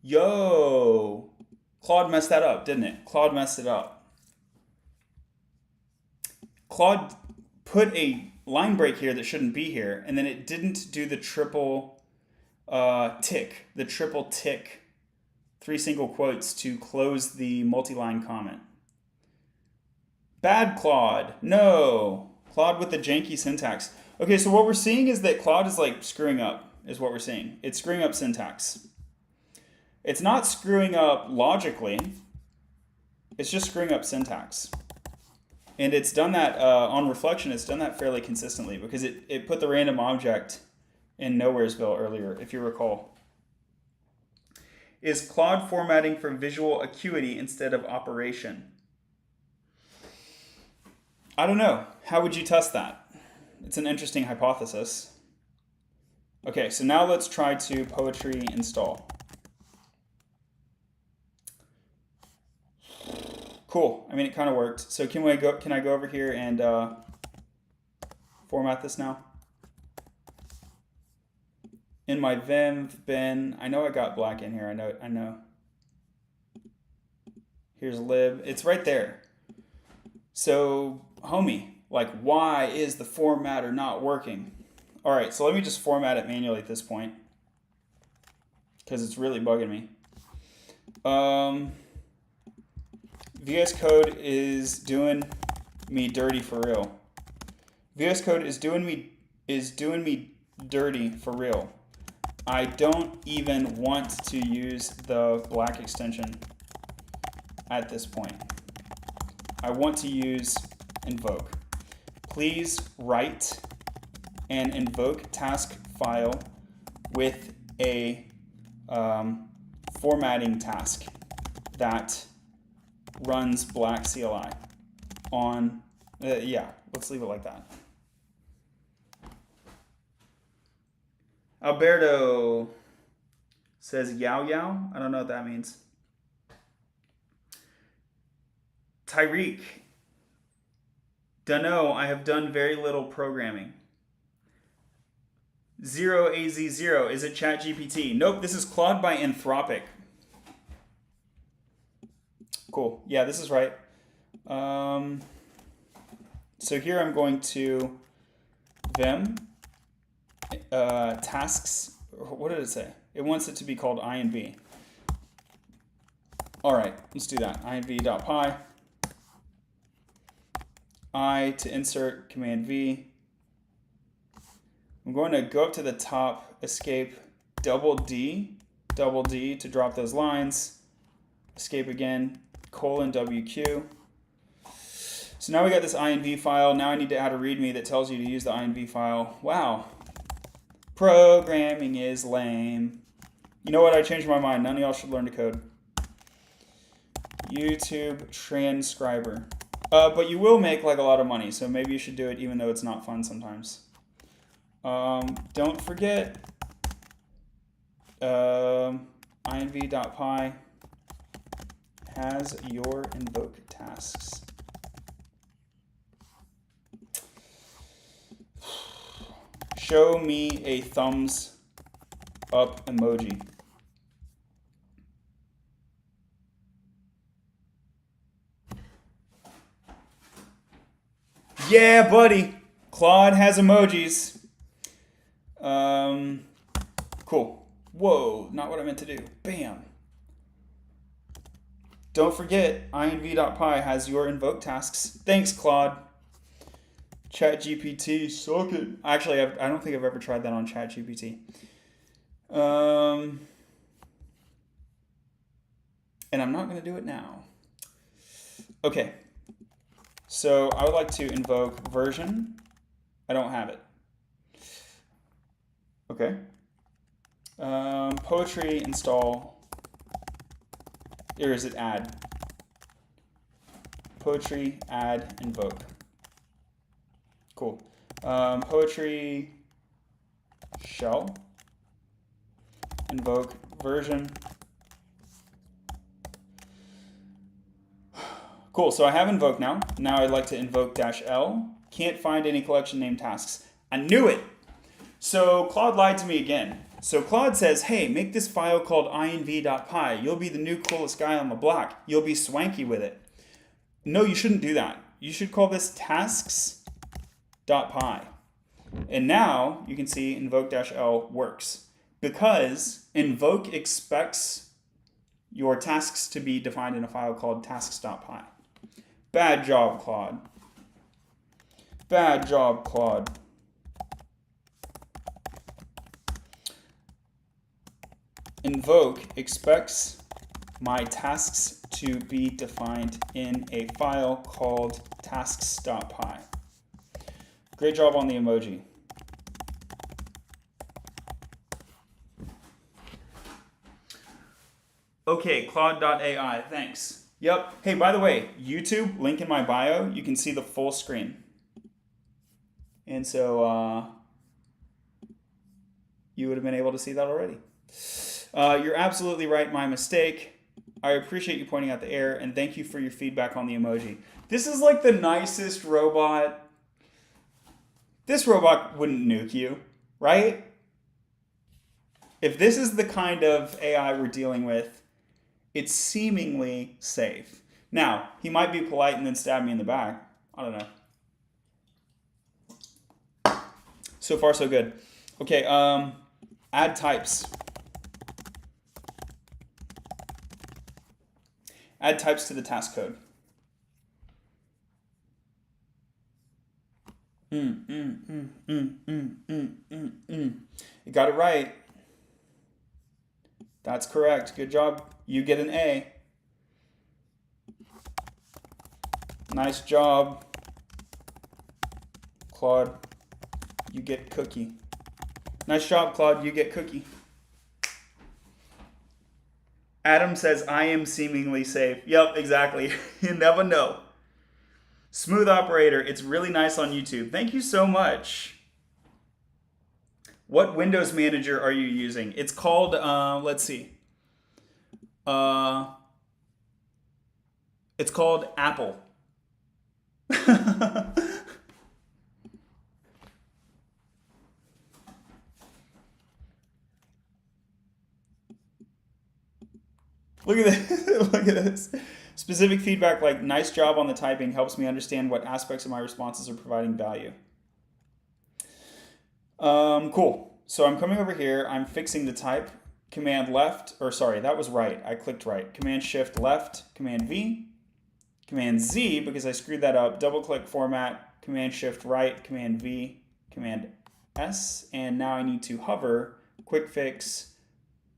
Yo, Claude messed that up, didn't it? Claude messed it up. Claude put a line break here that shouldn't be here, and then it didn't do the triple tick, 3 single quotes to close the multi-line comment. Bad Claude. No. Claude with the janky syntax. Okay, so what we're seeing is that Claude is like screwing up, is what we're seeing. It's screwing up syntax. It's not screwing up logically. It's just screwing up syntax. And it's done that on reflection, it's done that fairly consistently because it put the random object in Nowheresville earlier, if you recall. Is Claude formatting for visual acuity instead of operation? I don't know. How would you test that? It's an interesting hypothesis. Okay, so now let's try to poetry install. Cool. I mean, it kind of worked. So can I go over here and format this now? In my Vim bin, I know I got black in here. I know. Here's lib. It's right there. So, homie, like, why is the formatter not working? All right, so let me just format it manually at this point because it's really bugging me. VS Code is doing me dirty for real. VS Code is doing me dirty for real. I don't even want to use the black extension at this point. I want to use invoke. Please write an invoke task file with a formatting task that runs black CLI on, yeah, let's leave it like that. Alberto says yow yow. I don't know what that means. Tyreek. Dunno, I have done very little programming. 0AZ0, is it ChatGPT? Nope, this is Claude by Anthropic. Cool, yeah, this is right. So here I'm going to Vim, tasks, what did it say? It wants it to be called INV. All right, let's do that. INV.py. I to insert, Command V. I'm going to go up to the top, escape, double D to drop those lines, escape again, colon WQ. So now we got this INV file. Now I need to add a README that tells you to use the INV file. Wow. Programming is lame. You know what? I changed my mind. None of y'all should learn to code. YouTube transcriber. But you will make like a lot of money, so maybe you should do it even though it's not fun sometimes. Don't forget inv.py has your invoke tasks. Show me a thumbs up emoji. Yeah, buddy. Claude has emojis. Cool. Whoa, not what I meant to do. Bam. Don't forget, inv.py has your invoke tasks. Thanks, Claude. ChatGPT, suck it. Actually, I don't think I've ever tried that on ChatGPT. And I'm not going to do it now. Okay. So I would like to invoke version. I don't have it. Okay. Poetry install. Or is it add? Poetry add invoke. Cool. Poetry shell invoke version. Cool, so I have invoke now. Now I'd like to invoke -l. Can't find any collection name tasks. I knew it! So Claude lied to me again. So Claude says, hey, make this file called inv.py. You'll be the new coolest guy on the block. You'll be swanky with it. No, you shouldn't do that. You should call this tasks.py. And now you can see invoke -l works because invoke expects your tasks to be defined in a file called tasks.py. Bad job, Claude. Bad job, Claude. Invoke expects my tasks to be defined in a file called tasks.py. Great job on the emoji. Okay, Claude.ai, thanks. Yep. Hey, by the way, YouTube, link in my bio, you can see the full screen. And so you would have been able to see that already. You're absolutely right, my mistake. I appreciate you pointing out the error, and thank you for your feedback on the emoji. This is like the nicest robot. This robot wouldn't nuke you, right? If this is the kind of AI we're dealing with, it's seemingly safe. Now, he might be polite and then stab me in the back. I don't know. So far, so good. Okay, add types. Add types to the task code. You got it right. That's correct. Good job. You get an A. Nice job, Claude. You get cookie. Nice job, Claude. You get cookie. Adam says, I am seemingly safe. Yep, exactly. You never know. Smooth operator. It's really nice on YouTube. Thank you so much. What Windows manager are you using? It's called, let's see. It's called Apple. Look at this. Look at this. Specific feedback like, nice job on the typing, helps me understand what aspects of my responses are providing value. Cool. So I'm coming over here. I'm fixing the type. Command left, or sorry, that was right. I clicked right. Command shift left, Command V, Command Z, because I screwed that up. Double click format, Command shift right, Command V, Command S. And now I need to hover, quick fix,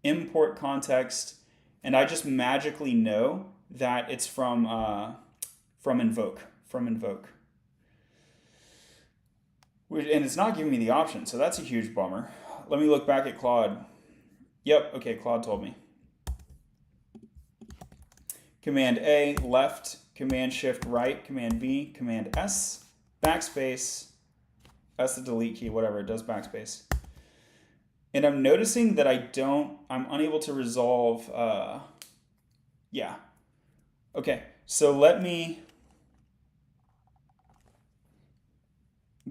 import context, and I just magically know that it's from invoke. And it's not giving me the option, so that's a huge bummer. Let me look back at Claude. Yep, okay, Claude told me. Command A, left, Command Shift right, Command V, Command S, backspace. That's the delete key, whatever, it does backspace. And I'm noticing that I'm unable to resolve, yeah. Okay, so let me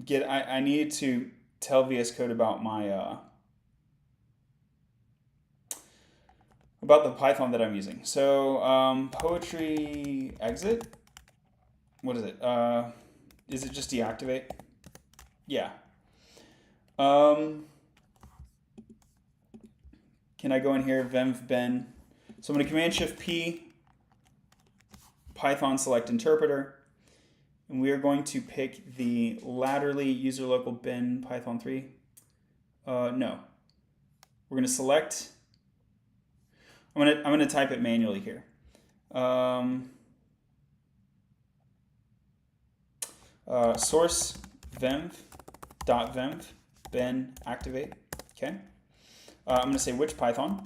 I need to tell VS Code about my, about the Python that I'm using. So poetry exit, what is it? is it just deactivate? Yeah. Can I go in here, venv ben? So I'm going to Command Shift P, Python select interpreter, and we are going to pick the laterally user local bin Python 3. No. We're going to select. I'm going to type it manually here. Source venv dot venv ben activate. Okay. I'm going to say which Python,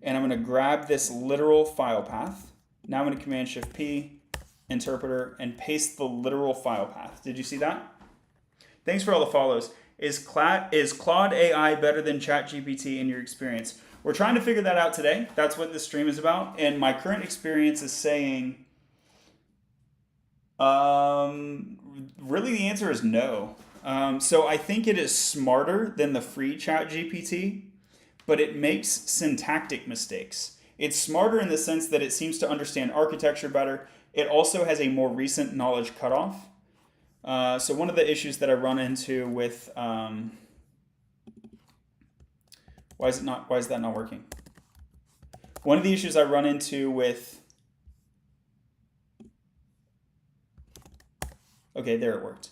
and I'm going to grab this literal file path. Now I'm going to Command Shift P, interpreter, and paste the literal file path. Did you see that? Thanks for all the follows. Is Claude AI better than ChatGPT in your experience? We're trying to figure that out today. That's what this stream is about. And my current experience is saying, really the answer is no. So I think it is smarter than the free ChatGPT, but it makes syntactic mistakes. It's smarter in the sense that it seems to understand architecture better. It also has a more recent knowledge cutoff. So one of the issues that I run into with why is that not working? One of the issues I run into with okay, there it worked.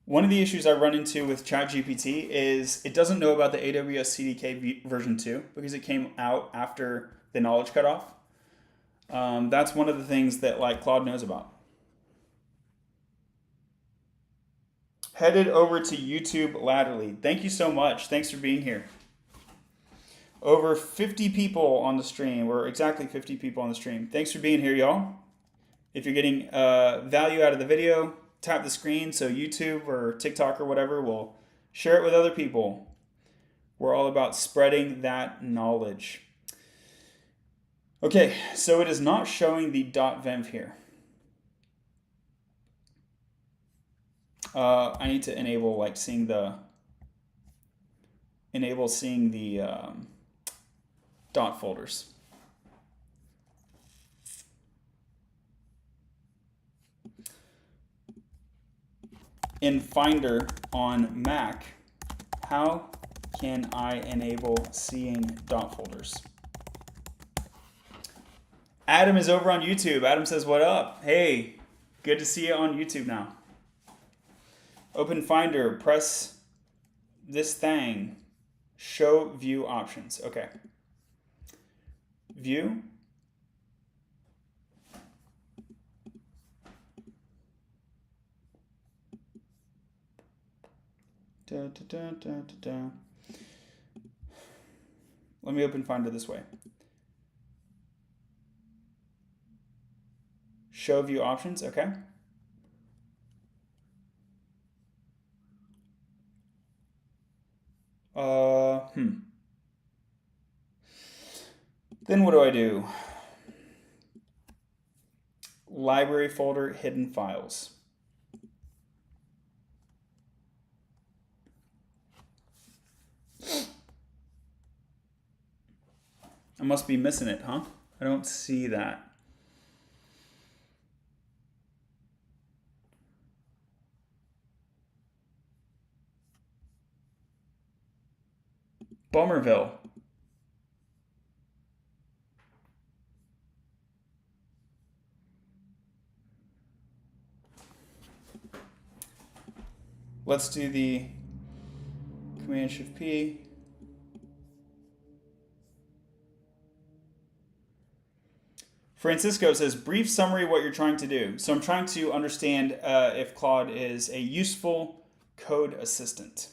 One of the issues I run into with ChatGPT is it doesn't know about the AWS CDK version 2 because it came out after the knowledge cutoff. That's one of the things that like Claude knows about. Headed over to YouTube laterally. Thank you so much. Thanks for being here. Over 50 people on the stream. We're exactly 50 people on the stream. Thanks for being here, y'all. If you're getting value out of the video, tap the screen so YouTube or TikTok or whatever will share it with other people. We're all about spreading that knowledge. Okay, so it is not showing the .venv here. I need to enable like seeing the dot folders. In Finder on Mac, how can I enable seeing dot folders? Adam is over on YouTube. Adam says, what up? Hey, good to see you on YouTube now. Open Finder, press this thing, show view options. Okay. View. Let me open Finder this way. Show view options, okay. Then what do I do? Library folder, hidden files. I must be missing it, huh? I don't see that. Bummerville. Let's do the Command Shift P. Francisco says, brief summary of what you're trying to do. So I'm trying to understand if Claude is a useful code assistant.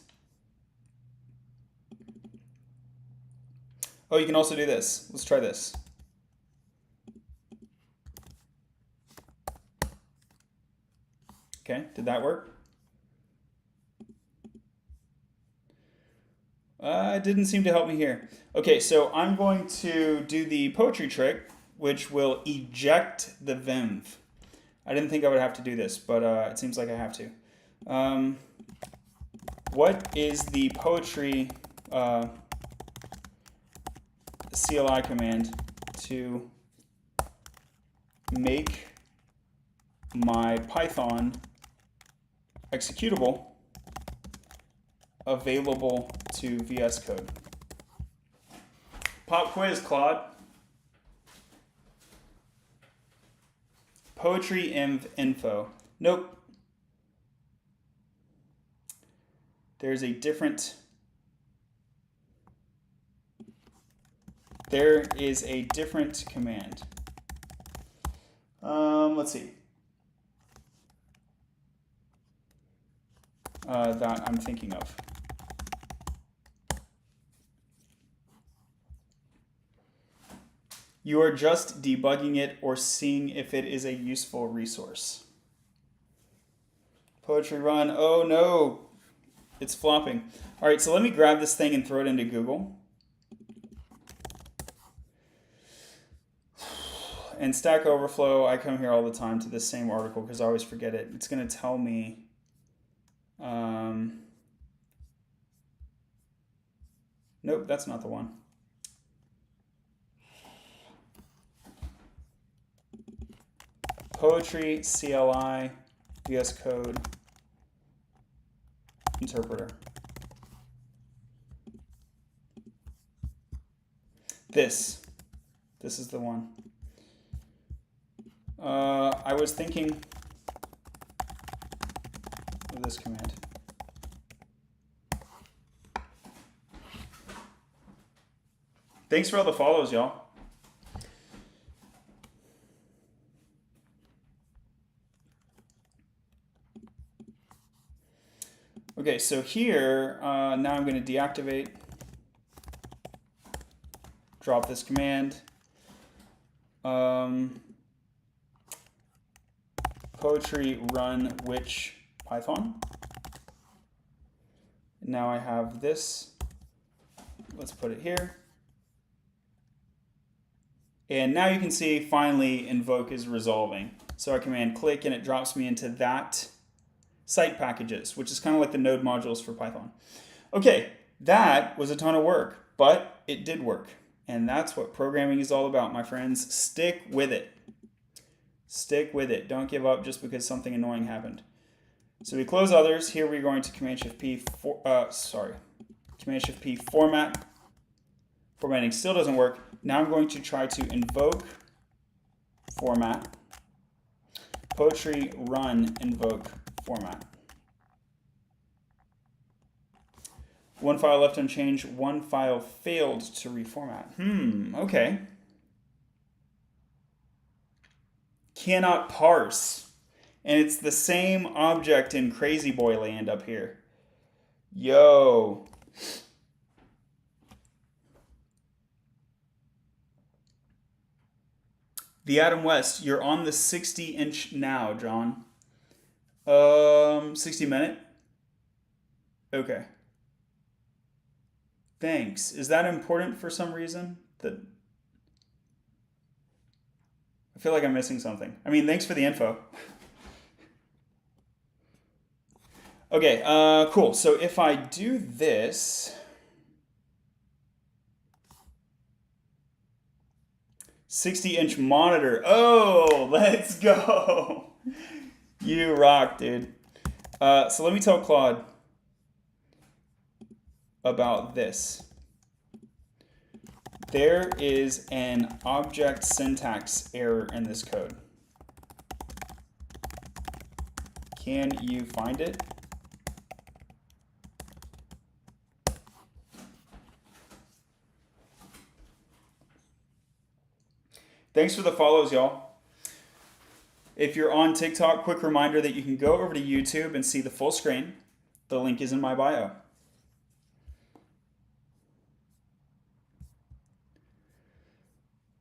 Oh, you can also do this. Let's try this. Okay, did that work? It didn't seem to help me here. Okay, so I'm going to do the poetry trick, which will eject the venv. I didn't think I would have to do this, but it seems like I have to. What is the poetry CLI command to make my Python executable available to VS Code. Pop quiz, Claude. Poetry info. Nope. There's a different. There is a different command. Let's see. That I'm thinking of. You are just debugging it or seeing if it is a useful resource. Poetry run. Oh no, it's flopping. All right, so let me grab this thing and throw it into Google. And Stack Overflow, I come here all the time to this same article because I always forget it. It's going to tell me. Nope, that's not the one. Poetry, CLI, VS Code, interpreter. This is the one. I was thinking of this command. Thanks for all the follows, y'all. Okay, so here, now I'm going to deactivate, drop this command. Poetry run which Python. Now I have this. Let's put it here. And now you can see finally invoke is resolving. So I command click and it drops me into that site packages, which is kind of like the node modules for Python. Okay, that was a ton of work, but it did work. And that's what programming is all about, my friends. Stick with it. Stick with it. Don't give up just because something annoying happened. So we close others. Here we're going to Command-Shift-P, Command-Shift-P format. Formatting still doesn't work. Now I'm going to try to invoke format. Poetry run invoke format. One file left unchanged. One file failed to reformat. Okay. Cannot parse. And it's the same object in Crazy Boy land up here. Yo. The Adam West, you're on the 60-inch now, John. 60 minute? Okay. Thanks. Is that important for some reason? I feel like I'm missing something. I mean, thanks for the info. Okay, cool. So if I do this, 60-inch monitor. Oh, let's go. You rock, dude. So let me tell Claude about this. There is an object syntax error in this code. Can you find it? Thanks for the follows, y'all. If you're on TikTok, quick reminder that you can go over to YouTube and see the full screen. The link is in my bio.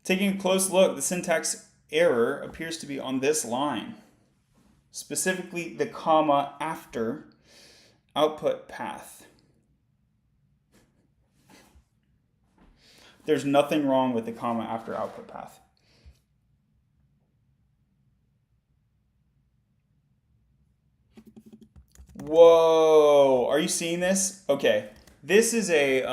Taking a close look, the syntax error appears to be on this line, specifically the comma after output path. There's nothing wrong with the comma after output path. Whoa, are you seeing this? Okay, this is a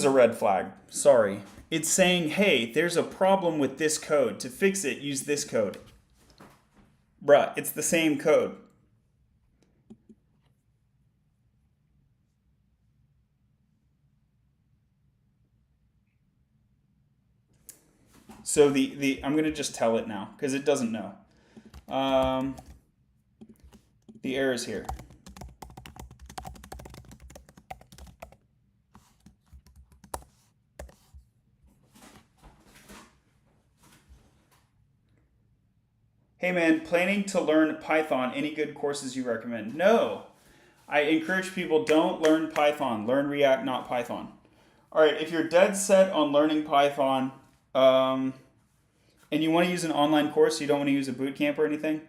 red flag. Sorry. It's saying, hey, there's a problem with this code. To fix it, use this code. Bruh, it's the same code. So I'm going to just tell it now because it doesn't know. The error is here. Hey man, planning to learn Python, any good courses you recommend? No. I encourage people, don't learn Python. Learn React, not Python. All right, if you're dead set on learning Python, and you want to use an online course, you don't want to use a boot camp or anything,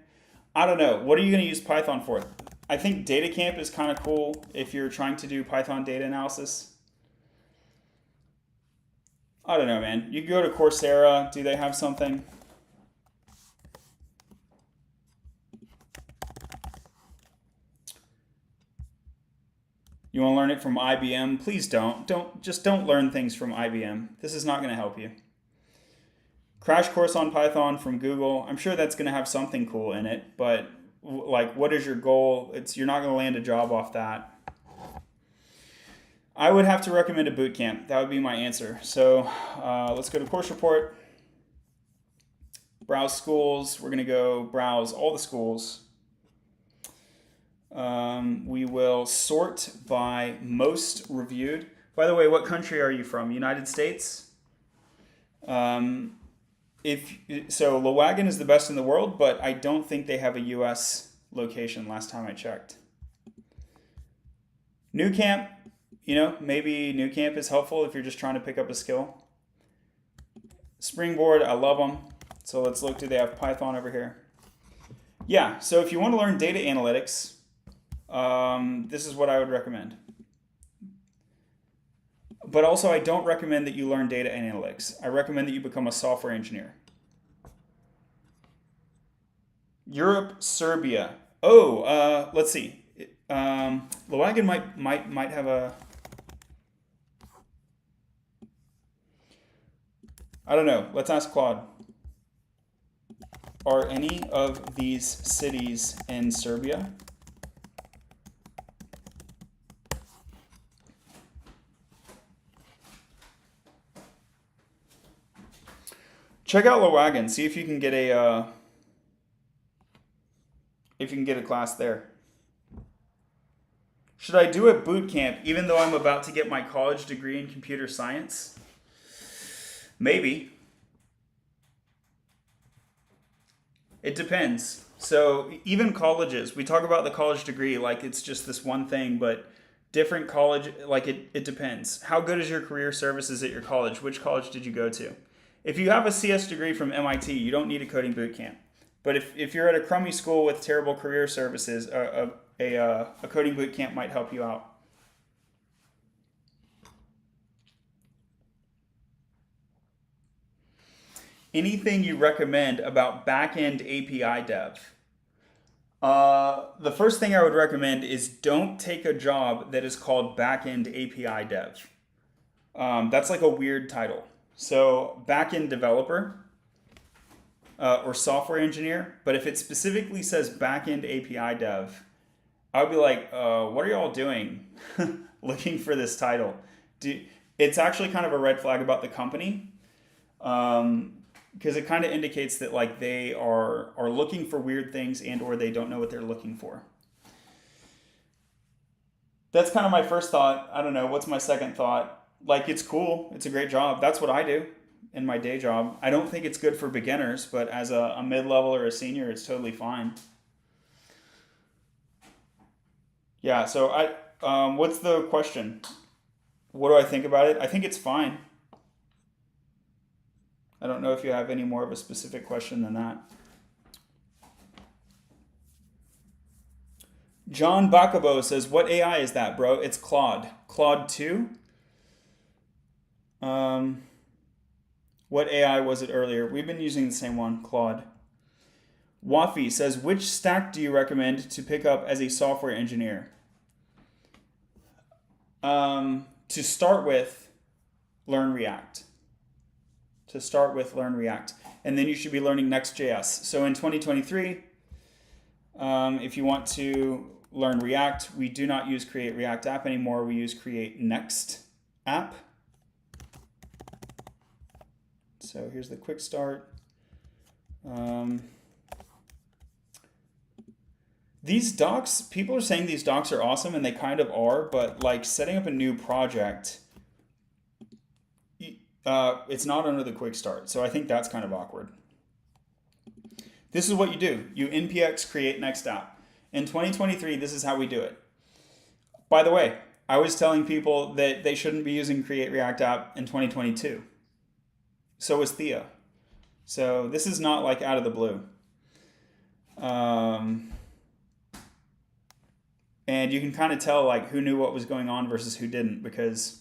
I don't know. What are you going to use Python for? I think data camp is kind of cool if you're trying to do Python data analysis. I don't know, man. You can go to Coursera. Do they have something? You want to learn it from IBM? Please don't. Don't learn things from IBM. This is not going to help you. Crash course on Python from Google. I'm sure that's going to have something cool in it, but like, what is your goal? You're not going to land a job off that. I would have to recommend a boot camp. That would be my answer. So let's go to course report. Browse schools. We're going to go browse all the schools. We will sort by most reviewed. By the way, what country are you from? United States? So Lewagen is the best in the world, but I don't think they have a US location last time I checked. New Camp, maybe New Camp is helpful if you're just trying to pick up a skill. Springboard, I love them. So let's look, do they have Python over here? Yeah, so if you want to learn data analytics, this is what I would recommend. But also, I don't recommend that you learn data analytics. I recommend that you become a software engineer. Europe, Serbia. Oh, let's see. Lewagen might have a. I don't know. Let's ask Claude. Are any of these cities in Serbia? Check out Lewagen. See if you can get a class there. Should I do a boot camp even though I'm about to get my college degree in computer science? Maybe. It depends. So even colleges, we talk about the college degree like it's just this one thing, but different college, like it depends. How good is your career services at your college? Which college did you go to? If you have a CS degree from MIT, you don't need a coding boot camp. But if you're at a crummy school with terrible career services, a coding boot camp might help you out. Anything you recommend about back-end API dev? The first thing I would recommend is don't take a job that is called back-end API dev. That's like a weird title. So back-end developer or software engineer, but if it specifically says back-end API dev, I would be like, what are y'all doing looking for this title? It's actually kind of a red flag about the company because it kind of indicates that like they are looking for weird things and or they don't know what they're looking for. That's kind of my first thought. I don't know. What's my second thought? Like, it's cool. It's a great job. That's what I do in my day job. I don't think it's good for beginners, but as a mid-level or a senior, it's totally fine. Yeah, so what's the question? What do I think about it? I think it's fine. I don't know if you have any more of a specific question than that. John Bakabo says, what AI is that, bro? It's Claude. Claude 2? What AI was it earlier? We've been using the same one, Claude. Wafi says, which stack do you recommend to pick up as a software engineer? To start with, learn React. To start with, learn React. And then you should be learning Next.js. So in 2023, if you want to learn React, we do not use Create React App anymore. We use Create Next App. So here's the quick start. These docs, people are saying these docs are awesome, and they kind of are, but like setting up a new project, it's not under the quick start. So I think that's kind of awkward. This is what you do. You npx create next app. In 2023, this is how we do it. By the way, I was telling people that they shouldn't be using Create React App in 2022. So was Thea. So this is not like out of the blue. And you can kind of tell like who knew what was going on versus who didn't, because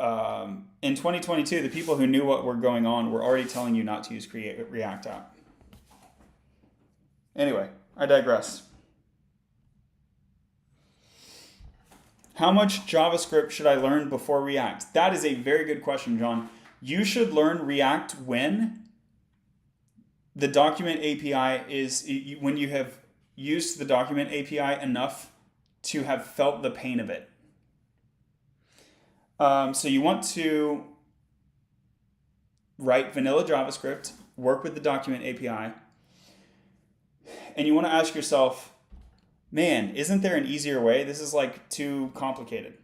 in 2022, the people who knew what were going on were already telling you not to use Create React App. Anyway, I digress. How much JavaScript should I learn before React? That is a very good question, John. You should learn React when the document API is, when you have used the document API enough to have felt the pain of it. So you want to write vanilla JavaScript, work with the document API, and you want to ask yourself, man, isn't there an easier way? This is like too complicated.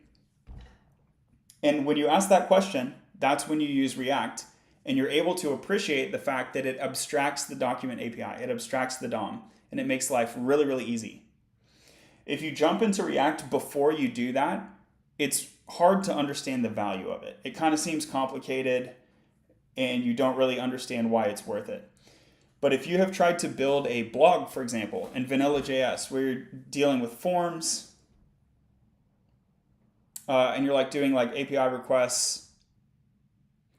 And when you ask that question, that's when you use React, and you're able to appreciate the fact that it abstracts the document API, it abstracts the DOM, and it makes life really, really easy. If you jump into React before you do that, it's hard to understand the value of it. It kind of seems complicated, and you don't really understand why it's worth it. But if you have tried to build a blog, for example, in vanilla.js, where you're dealing with forms, and you're like doing like API requests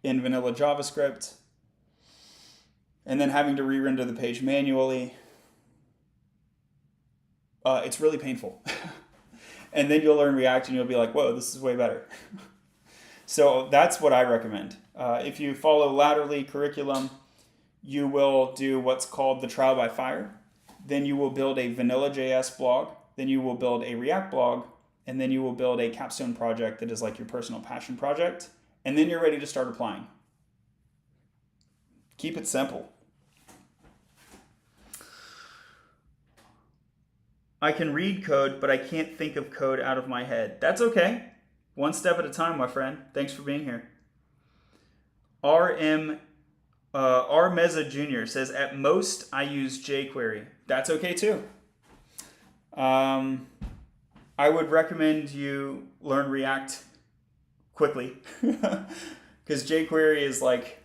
in vanilla JavaScript, and then having to re-render the page manually, it's really painful. And then you'll learn React and you'll be like, whoa, this is way better. So that's what I recommend. If you follow Latterly curriculum, you will do what's called the trial by fire. Then you will build a vanilla.js blog. Then you will build a React blog. And then you will build a capstone project that is like your personal passion project. And then you're ready to start applying. Keep it simple. I can read code, but I can't think of code out of my head. That's okay. One step at a time, my friend. Thanks for being here. R Meza Jr. says, at most, I use jQuery. That's okay too. I would recommend you learn React quickly, because jQuery is like,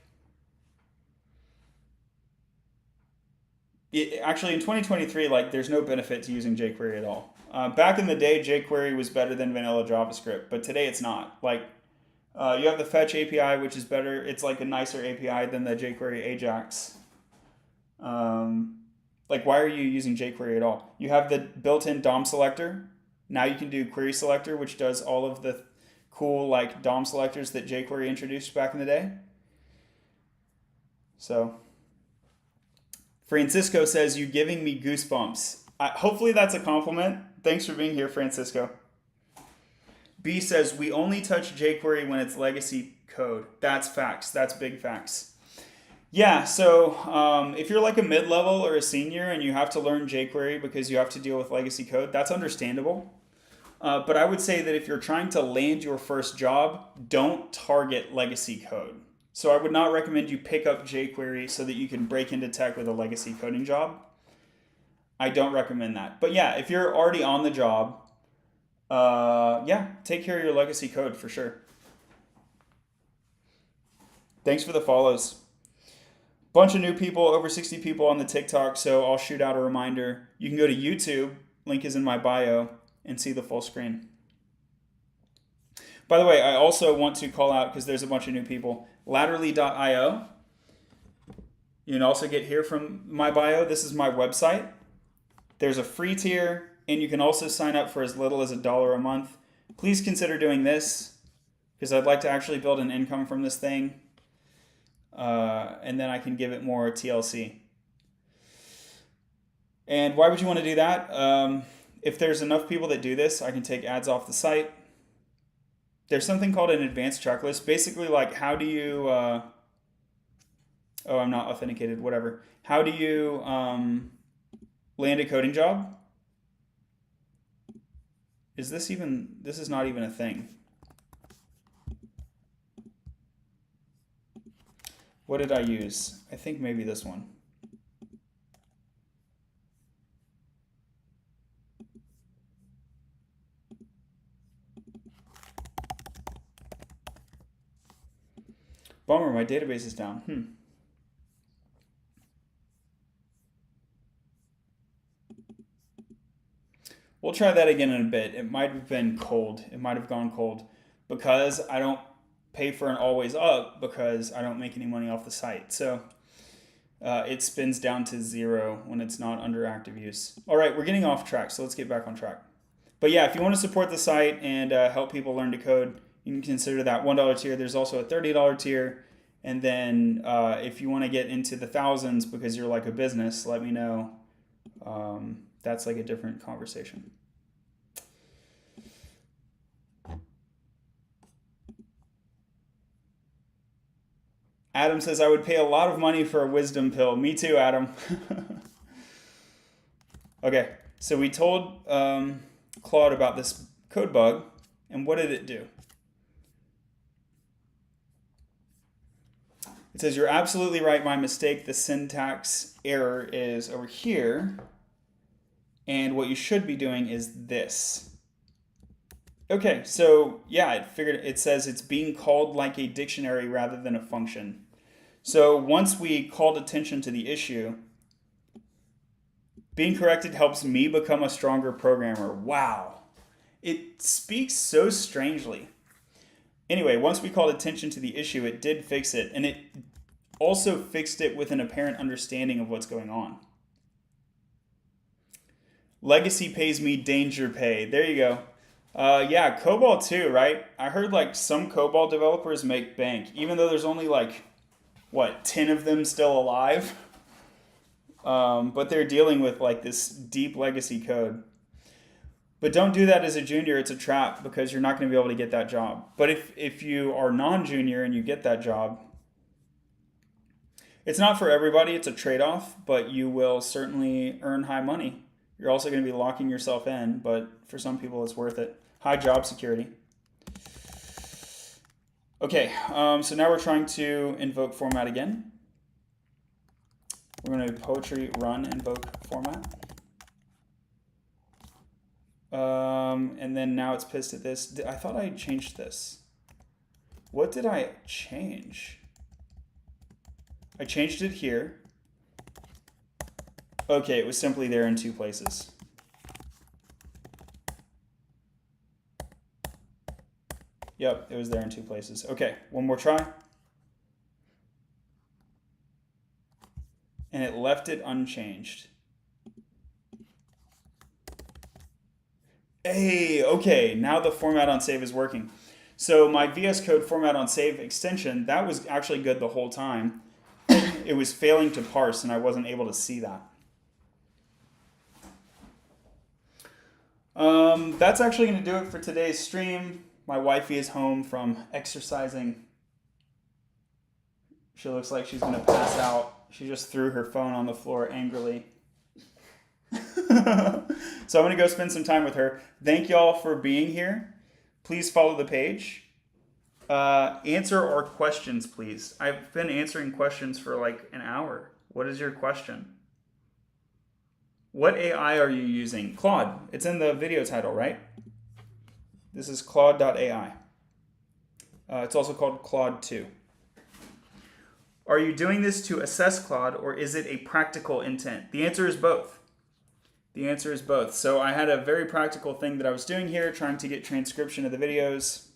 actually in 2023, like there's no benefit to using jQuery at all. Back in the day, jQuery was better than vanilla JavaScript, but today it's not. Like you have the Fetch API, which is better. It's like a nicer API than the jQuery Ajax. Like, why are you using jQuery at all? You have the built-in DOM selector. Now you can do query selector, which does all of the cool like DOM selectors that jQuery introduced back in the day. So Francisco says, you giving me goosebumps. Hopefully that's a compliment. Thanks for being here, Francisco. B says, we only touch jQuery when it's legacy code. That's facts. That's big facts. Yeah, so if you're like a mid-level or a senior and you have to learn jQuery because you have to deal with legacy code, that's understandable. But I would say that if you're trying to land your first job, don't target legacy code. So I would not recommend you pick up jQuery so that you can break into tech with a legacy coding job. I don't recommend that. But yeah, if you're already on the job, yeah, take care of your legacy code for sure. Thanks for the follows. Bunch of new people, over 60 people on the TikTok, so I'll shoot out a reminder. You can go to YouTube, link is in my bio, and see the full screen. By the way, I also want to call out, because there's a bunch of new people, Latterly.io. You can also get here from my bio. This is my website. There's a free tier, and you can also sign up for as little as $1 a month. Please consider doing this, because I'd like to actually build an income from this thing. and then I can give it more TLC. And why would you want to do that? If there's enough people that do this, I can take ads off the site. There's something called an advanced checklist. Basically, like, how do you... oh, I'm not authenticated, whatever. How do you land a coding job? Is this even... This is not even a thing. What did I use? I think maybe this one. Bummer, my database is down. We'll try that again in a bit. It might have been cold. It might have gone cold because I don't pay for an always up because I don't make any money off the site. So it spins down to 0 when it's not under active use. All right, we're getting off track, so let's get back on track. But yeah, if you want to support the site and help people learn to code, you can consider that $1 tier. There's also a $30 tier. And then if you want to get into the thousands because you're like a business, let me know. That's like a different conversation. Adam says, I would pay a lot of money for a wisdom pill. Me too, Adam. Okay, so we told Claude about this code bug, and what did it do? It says, you're absolutely right, my mistake. The syntax error is over here. And what you should be doing is this. Okay, so yeah, it says it's being called like a dictionary rather than a function. So once we called attention to the issue, being corrected helps me become a stronger programmer. Wow. It speaks so strangely. Anyway, once we called attention to the issue, it did fix it, and it also fixed it with an apparent understanding of what's going on. Legacy pays me danger pay. There you go. Yeah, COBOL too, right? I heard like some COBOL developers make bank, even though there's only like, what, 10 of them still alive? But they're dealing with like this deep legacy code. But don't do that as a junior. It's a trap because you're not going to be able to get that job. But if you are non-junior and you get that job, it's not for everybody. It's a trade-off, but you will certainly earn high money. You're also going to be locking yourself in, but for some people it's worth it. High job security. Okay, so now we're trying to invoke format again. We're going to poetry run invoke format. And then now it's pissed at this. I thought I changed this. What did I change? I changed it here. Okay, it was simply there in 2 places. Yep, it was there in 2 places. Okay, one more try. And it left it unchanged. Hey, okay, now the format on save is working. So my VS Code format on save extension, that was actually good the whole time. It was failing to parse and I wasn't able to see that. That's actually going to do it for today's stream. My wifey is home from exercising. She looks like she's going to pass out. She just threw her phone on the floor angrily. So I'm going to go spend some time with her. Thank y'all for being here. Please follow the page. Answer our questions, please. I've been answering questions for like an hour. What is your question? What AI are you using? Claude. It's in the video title, right? This is Claude.ai. It's also called Claude 2. Are you doing this to assess Claude, or is it a practical intent? The answer is both. The answer is both. So I had a very practical thing that I was doing here, trying to get transcription of the videos.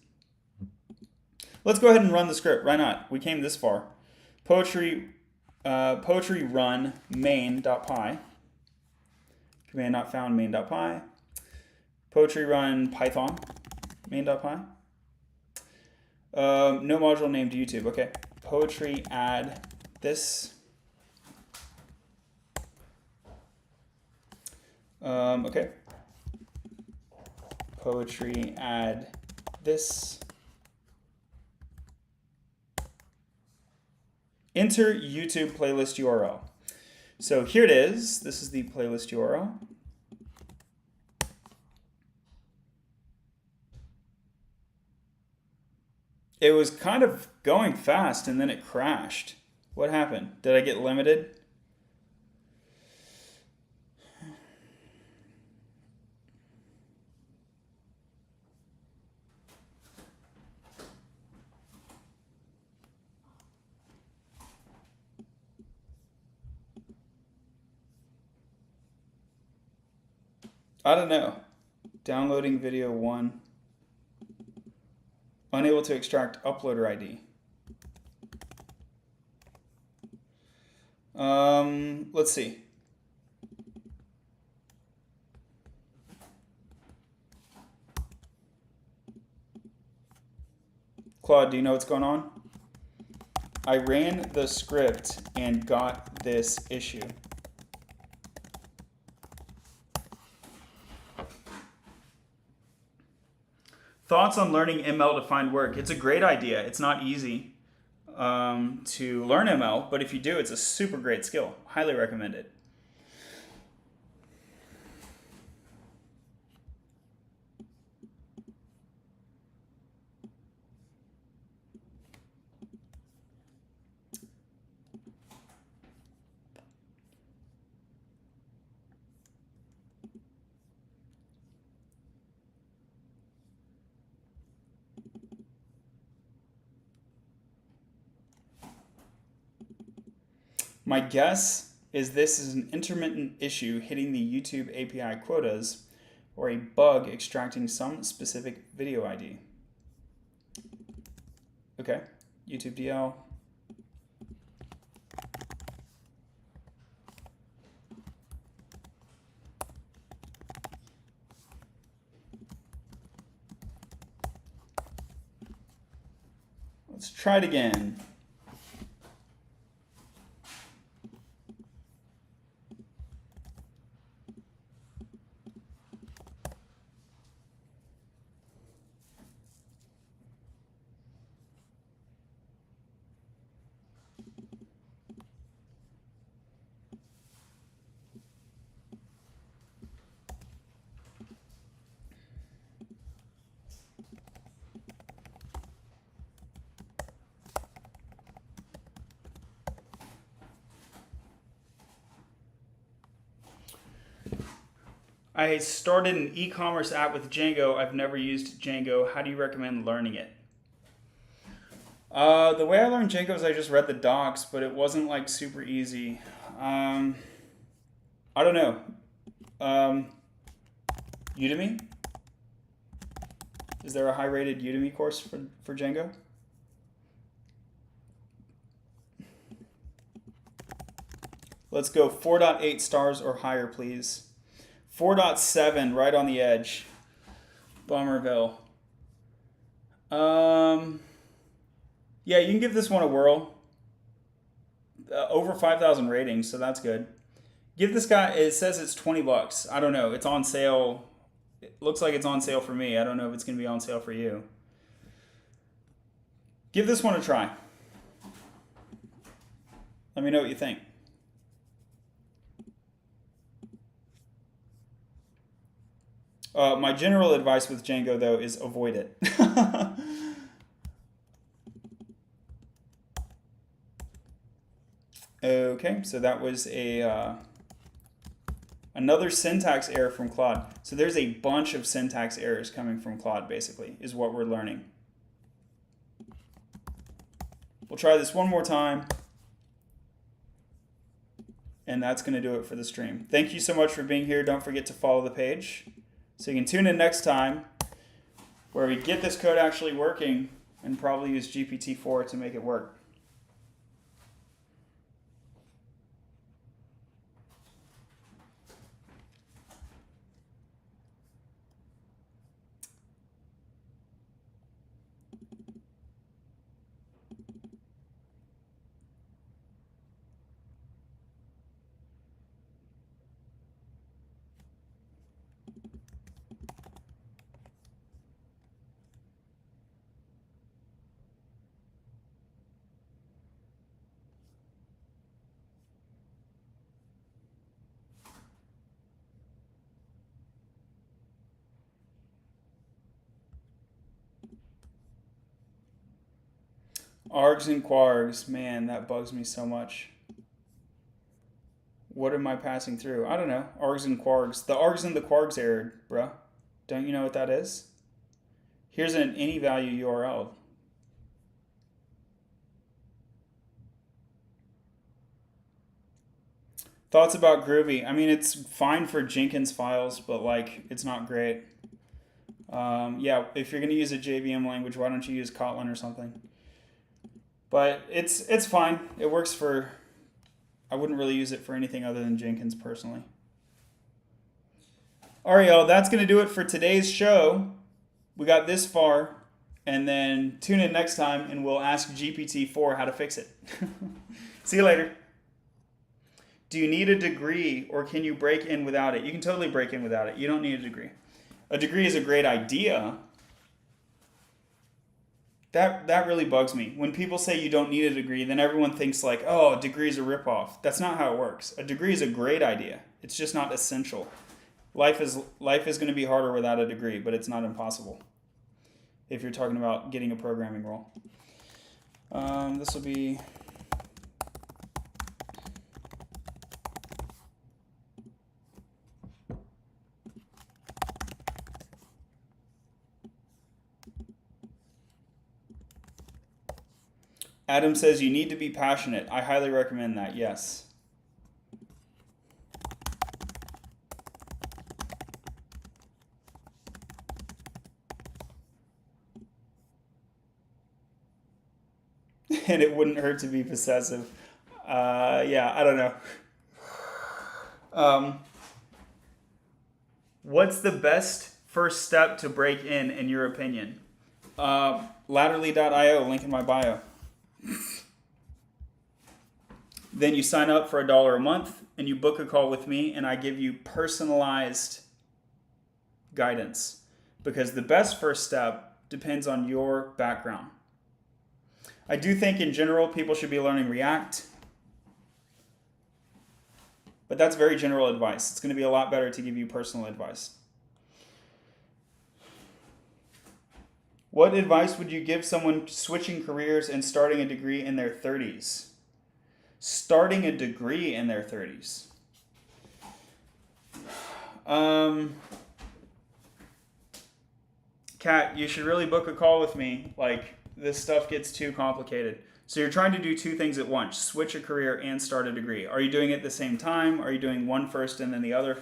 Let's go ahead and run the script. Why not? We came this far. Poetry run main.py. Command not found main.py. Poetry run python main.py. No module named YouTube. Okay. poetry add this. Okay. Poetry add this. Enter YouTube playlist URL. So here it is. This is the playlist URL. It was kind of going fast and then it crashed. What happened? Did I get limited? I don't know. Downloading video 1. Unable to extract uploader ID. Let's see. Claude, do you know what's going on? I ran the script and got this issue. Thoughts on learning ML to find work? It's a great idea. It's not easy to learn ML, but if you do, it's a super great skill. Highly recommend it. My guess is this is an intermittent issue hitting the YouTube API quotas or a bug extracting some specific video ID. Okay, YouTube DL. Let's try it again. I started an e-commerce app with Django. I've never used Django. How do you recommend learning it? The way I learned Django is I just read the docs, but it wasn't like super easy. I don't know. Udemy? Is there a high-rated Udemy course for Django? Let's go 4.8 stars or higher, please. 4.7, right on the edge. Bummerville. Yeah, you can give this one a whirl. Over 5,000 ratings, so that's good. Give this guy, it says it's 20 bucks. I don't know, it's on sale. It looks like it's on sale for me. I don't know if it's going to be on sale for you. Give this one a try. Let me know what you think. My general advice with Django, though, is avoid it. Okay, so that was another syntax error from Claude. So there's a bunch of syntax errors coming from Claude, basically, is what we're learning. We'll try this one more time. And that's going to do it for the stream. Thank you so much for being here. Don't forget to follow the page. So you can tune in next time where we get this code actually working and probably use GPT-4 to make it work. Args and quargs, man, that bugs me so much. What am I passing through? I don't know. Args and quargs. The args and the quargs error, bro. Don't you know what that is? Here's an any value URL. Thoughts about Groovy? I mean, it's fine for Jenkins files, but like, it's not great. Yeah, if you're gonna use a JVM language, why don't you use Kotlin or something? But it's fine. It works for. I wouldn't really use it for anything other than Jenkins personally. All right, y'all. That's gonna do it for today's show. We got this far, and then tune in next time, and we'll ask GPT-4 how to fix it. See you later. Do you need a degree, or can you break in without it? You can totally break in without it. You don't need a degree. A degree is a great idea. That really bugs me. When people say you don't need a degree, then everyone thinks like, oh, a degree is a ripoff. That's not how it works. A degree is a great idea. It's just not essential. Life is going to be harder without a degree, but it's not impossible. If you're talking about getting a programming role. This will be... Adam says you need to be passionate. I highly recommend that, yes. And it wouldn't hurt to be possessive. Yeah, I don't know. What's the best first step to break in your opinion? Latterly.io, link in my bio. Then you sign up for $1 a month and you book a call with me, and I give you personalized guidance, because the best first step depends on your background. I do think in general people should be learning React, but that's very general advice. It's going to be a lot better to give you personal advice. What advice would you give someone switching careers and starting a degree in their 30s? Starting a degree in their 30s. Kat, you should really book a call with me. Like, this stuff gets too complicated. So you're trying to do two things at once: switch a career and start a degree. Are you doing it at the same time? Are you doing one first and then the other?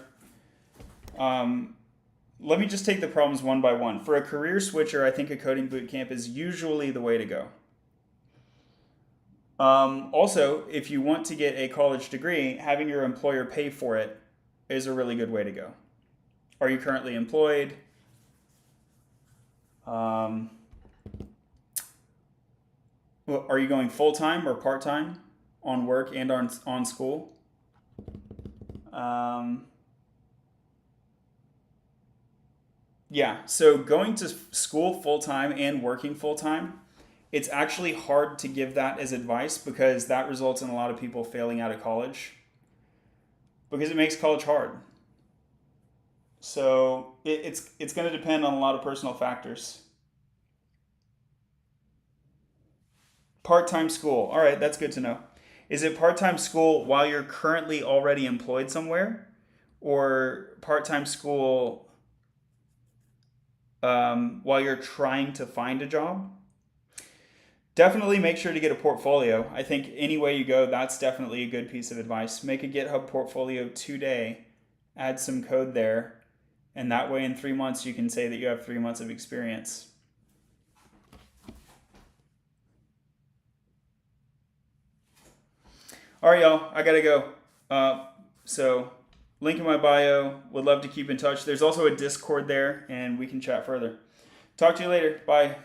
Let me just take the problems one by one. For a career switcher, I think a coding bootcamp is usually the way to go. Also, if you want to get a college degree, having your employer pay for it is a really good way to go. Are you currently employed? Are you going full-time or part-time on work and on school? Yeah, so going to school full-time and working full-time, it's actually hard to give that as advice, because that results in a lot of people failing out of college, because it makes college hard. So it's going to depend on a lot of personal factors. Part-time school. All right, that's good to know. Is it part-time school while you're currently already employed somewhere, or part-time school while you're trying to find a job? Definitely make sure to get a portfolio. I think any way you go, that's definitely a good piece of advice. Make a GitHub portfolio today, add some code there, and that way in 3 months you can say that you have 3 months of experience. All right, y'all, I gotta go. So link in my bio. Would love to keep in touch. There's also a Discord there, and we can chat further. Talk to you later. Bye.